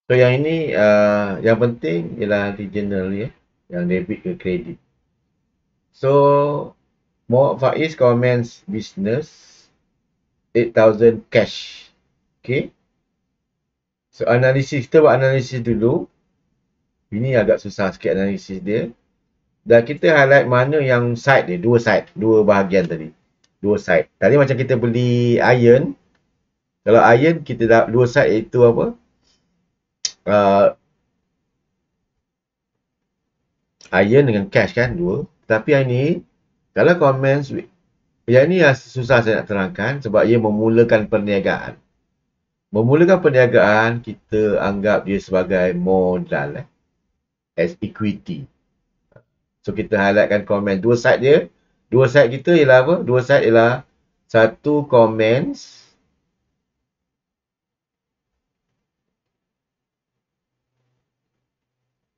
So yang ini yang penting ialah regional ya, yang debit ke kredit. So Muhammad Faiz comments business 8,000 cash. Okay. So analisis, kita buat analisis dulu. Ini agak susah sikit analisis dia. Dan kita highlight mana yang side dia, dua bahagian tadi. Dua side. Tadi macam kita beli iron. Kalau iron kita dah dua side iaitu apa? Iron dengan cash kan, dua. Tapi yang ni, kalau comments, yang ni susah saya nak terangkan sebab ia memulakan perniagaan. Memulakan perniagaan, kita anggap dia sebagai modal as equity. So kita highlightkan komen dua side dia. Dua side kita ialah apa? Dua side ialah satu comments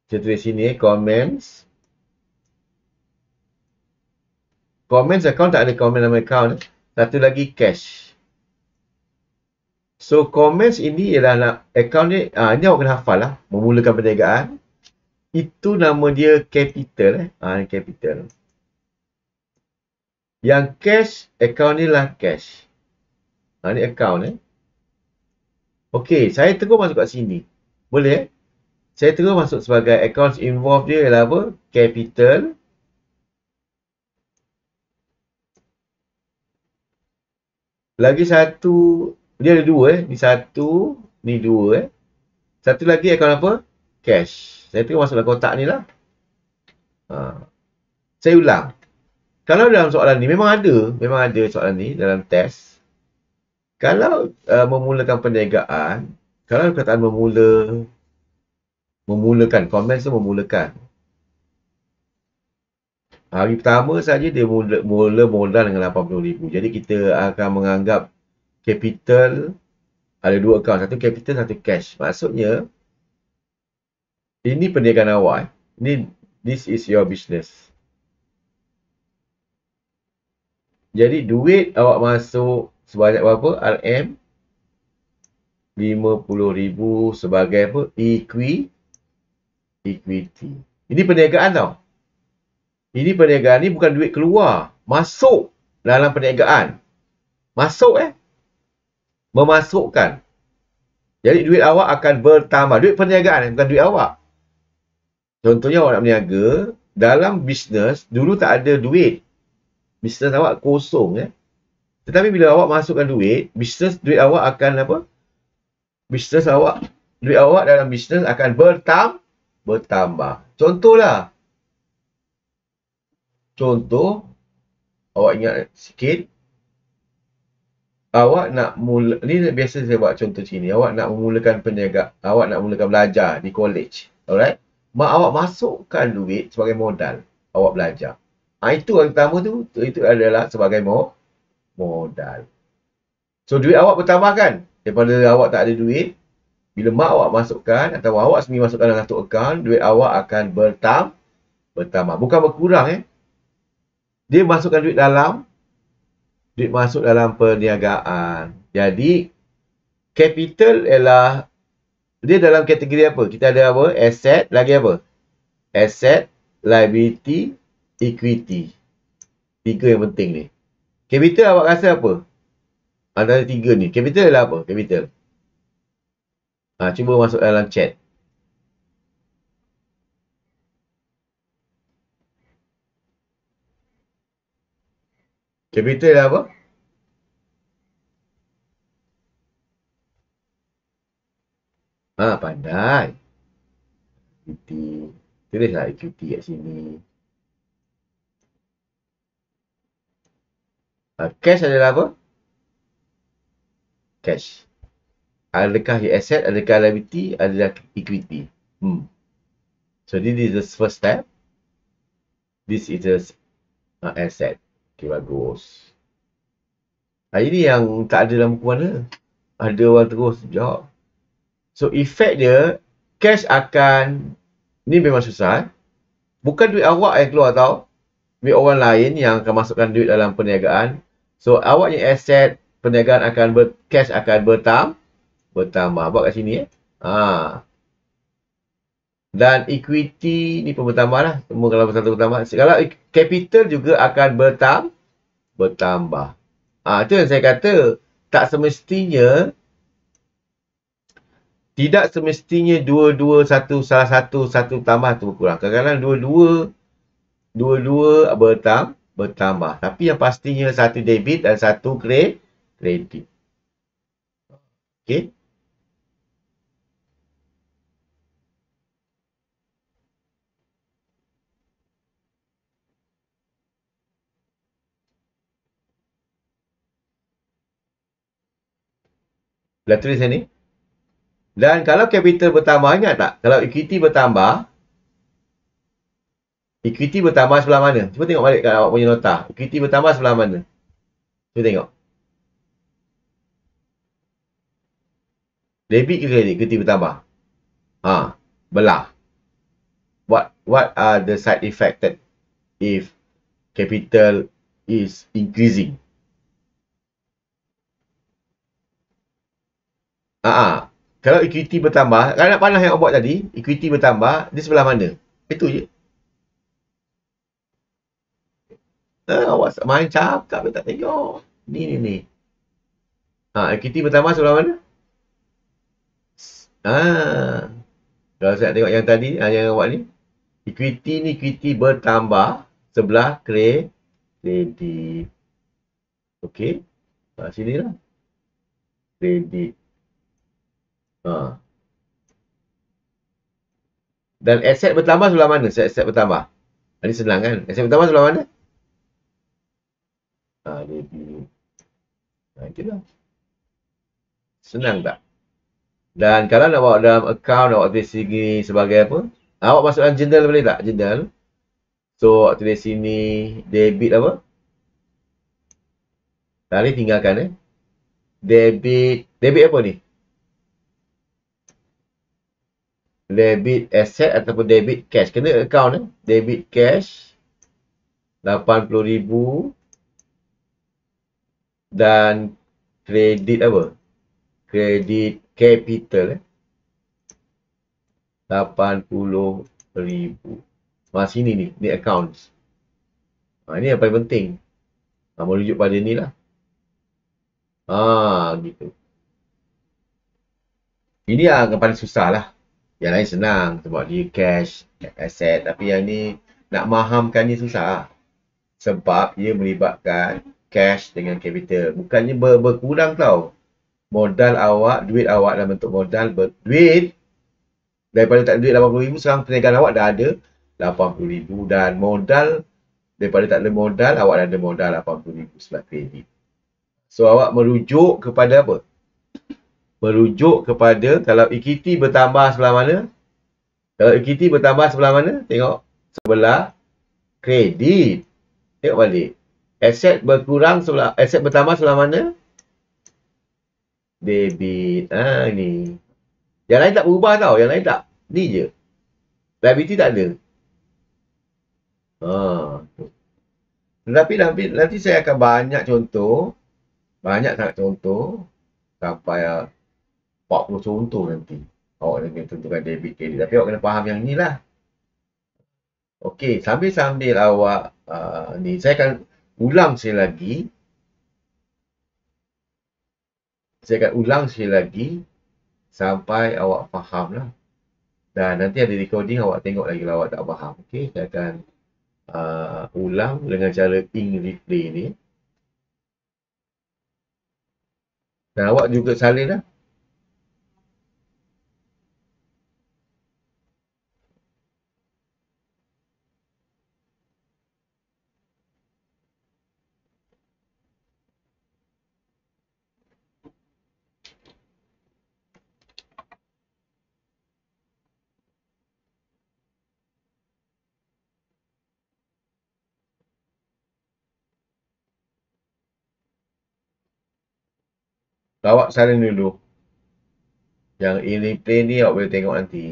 kita tulis sini comments. Comments account tak ada comment nama account. Satu lagi cash. So comments ini ialah nak account ni, ini awak kena hafal lah. Memulakan perniagaan. Itu nama dia capital capital. Yang cash, account ni lah cash. Ni account Okey, saya terus masuk kat sini. Boleh Saya terus masuk sebagai accounts involved dia ialah apa? Capital. Lagi satu, dia ada dua Ni satu, ni dua Satu lagi account apa? Cash. Saya terus masuk dalam kotak ni lah. Saya ulang. Kalau dalam soalan ni, memang ada soalan ni dalam test. Kalau memulakan perniagaan, kalau perkataan memulakan, comments tu memulakan. Hari pertama saja dia mula modal dengan 80,000. Jadi kita akan menganggap capital ada dua account, satu capital, satu cash. Maksudnya ini perniagaan awak. This is your business. Jadi duit awak masuk sebanyak berapa? RM 50,000 sebagai apa? Equity. Ini perniagaan tau. Ini perniagaan ni bukan duit keluar. Masuk dalam perniagaan. Masuk memasukkan. Jadi duit awak akan bertambah. Duit perniagaan bukan duit awak. Contohnya awak nak berniaga. Dalam bisnes, dulu tak ada duit. Bisnes awak kosong Tetapi bila awak masukkan duit, duit awak akan apa? Duit awak dalam bisnes akan bertambah. Contoh, awak ingat sikit. Awak nak ni biasa saya buat contoh sini. Awak nak memulakan perniagaan, awak nak mulakan belajar di college. Alright? Mak awak masukkan duit sebagai modal. Awak belajar. Itu yang pertama tu, itu adalah sebagai modal. So, duit awak bertambah kan? Daripada awak tak ada duit, bila mak awak masukkan, atau awak sendiri masukkan dalam satu akaun, duit awak akan bertambah. Bukan berkurang Dia masukkan duit masuk dalam perniagaan. Jadi, capital ialah, dia dalam kategori apa? Kita ada apa? Asset, lagi apa? Asset, liability, equity. Tiga yang penting ni. Capital awak rasa apa? Antara tiga ni. Capital ialah apa? Capital. Cuba masuk dalam chat. Capital ialah apa? Pandai. Equity. Tulislah equity kat sini. Cash adalah apa? Cash. Adakah asset, adakah liability, adakah equity. So, this is the first step. This is the asset. Okay, bagus. Ini yang tak ada dalam buku mana. Ada orang terus jawab. So, efek dia, cash akan, ni memang susah. Bukan duit awak yang keluar tau. Duit orang lain yang akan masukkan duit dalam perniagaan. So, awaknya asset, perniagaan akan cash akan bertambah. Buat kat sini Dan equity ni pun bertambah lah. Semua kalau satu bertambah. Kalau capital juga akan bertambah. Itu yang saya kata. Tak semestinya, tidak semestinya dua-dua satu, salah satu tambah tu berkurang. Kadang-kadang dua-dua bertambah. Tapi yang pastinya satu debit dan satu kredit. Okey. Dah tulis ni. Dan kalau capital bertambah, ingat tak? Kalau equity bertambah sebelah mana? Cuba tengok balik kat awak punya nota. Equity bertambah sebelah mana? Cuba tengok. Debit ke kredit? Equity bertambah. Belah. What are the side effect that if capital is increasing? Kalau equity bertambah, kalau nak panah yang awak buat tadi, equity bertambah, di sebelah mana? Itu je. Awak main cakap tak tengok. Ni. Equity bertambah sebelah mana? Kalau saya tengok yang tadi, yang awak ni, equity bertambah sebelah kredit. Okey. Sini lah. Kredit. Dan aset bertambah sebelah mana? Aset bertambah. Ini senang kan? Aset bertambah sebelah mana? Debit. Itulah. Senang tak? Dan kalau nak bawa dalam account, awak tulis sini sebagai apa? Awak masukkan journal boleh tak? Journal. So, awak tulis sini debit apa? Tadi tinggalkan Debit apa ni? Debit asset ataupun debit cash. Kena account Debit cash 80,000 dan kredit apa? Kredit capital 80,000. Sini ni accounts. Ini yang paling penting. Merujuk pada ni lah. Gitu. Ini yang paling susah lah. Yang lain senang. Sebab dia cash, asset. Tapi yang ni, nak mahamkan ni susah. Sebab dia melibatkan cash dengan capital. Bukannya berkurang tau. Modal awak, duit awak dalam bentuk modal. Duit, daripada tak ada duit 80,000, sekarang perniagaan awak dah ada 80,000. Dan modal, daripada tak ada modal, awak dah ada modal 80,000 sebelah kredit. So, awak merujuk kepada apa? Merujuk kepada kalau equity bertambah sebelah mana? Kalau equity bertambah sebelah mana? Tengok sebelah kredit. Tengok balik. Aset berkurang sebelah, aset bertambah sebelah mana? Debit. Ni. Yang lain tak berubah tau. Yang lain tak. Ni je. Liability tak ada. Tetapi nanti saya akan banyak contoh. Banyak sangat contoh. Sampai 40 contoh nanti. Awak kena tentukan debit kredit. Tapi awak kena faham yang ni lah. Okey, sambil-sambil awak ni, saya akan ulang sekali lagi. Sampai awak faham lah. Dan nanti ada recording, awak tengok lagi kalau awak tak faham. Okey, saya akan ulang dengan cara ink replay ni. Dan awak juga salin lah. Awak salin dulu. Yang ink replay ni awak boleh tengok nanti.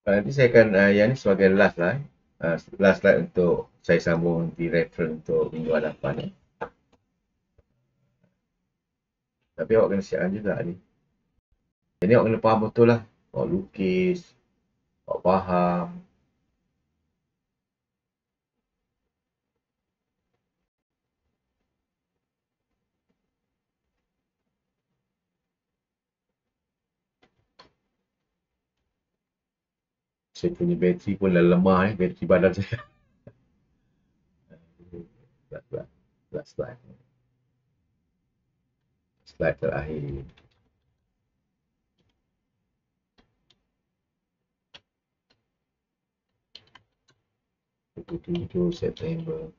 Nanti saya akan yang ni sebagai last lah. Last slide untuk saya sambung di reference untuk minggu hadapan. Tapi awak kena siapkan juga ni. Jadi awak kena faham betul lah. Awak lukis, awak faham. Saya punya bateri pun dah lemah ni, bateri badan saya. Last slide. Slide terakhir. 27 September.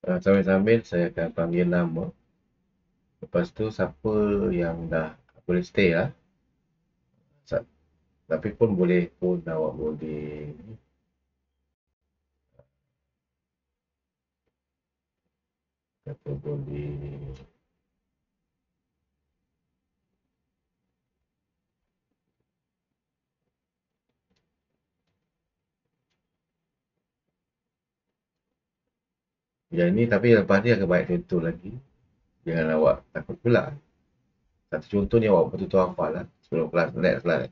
Sambil-sambil saya akan panggil nama. Lepas tu siapa yang dah boleh stay lah. Tapi pun boleh pun awak boleh kata boleh yang ni, tapi lepas ni akan banyak contoh lagi. Jangan awak takut pula. Satu contoh ni awak betul-betul hafal lah sebelum kelas next lah.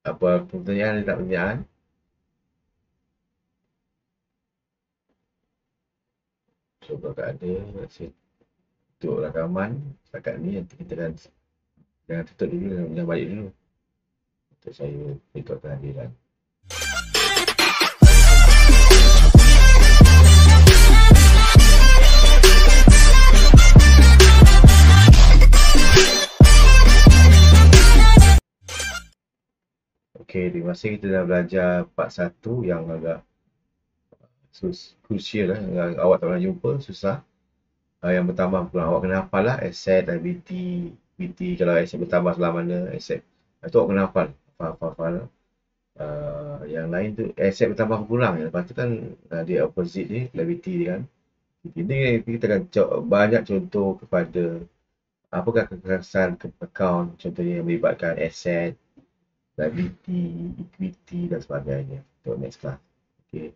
Apa pertanyaan ni, tak pertanyaan? So kalau tak ada, saya tutup rakaman setakat ni. Nanti kita kan jangan tutup dulu, jangan balik dulu untuk saya ikut kehadiran. Okay, terima kasih. Kita dah belajar part 1 yang agak crucial lah. Awak tak pernah jumpa, susah. Yang bertambah pula awak kena hafal lah. Asset, liability, BT. Kalau asset bertambah sebelah mana, asset. Itu awak kena hafal. Hafal. Yang lain tu, asset bertambah kurang. Lepas tu kan dia opposite ni, liability dia kan. Ini kita akan banyak contoh kepada apakah kekerasan account, contohnya yang melibatkan asset, liability, equity dan sebagainya. Untuk next class. Okay.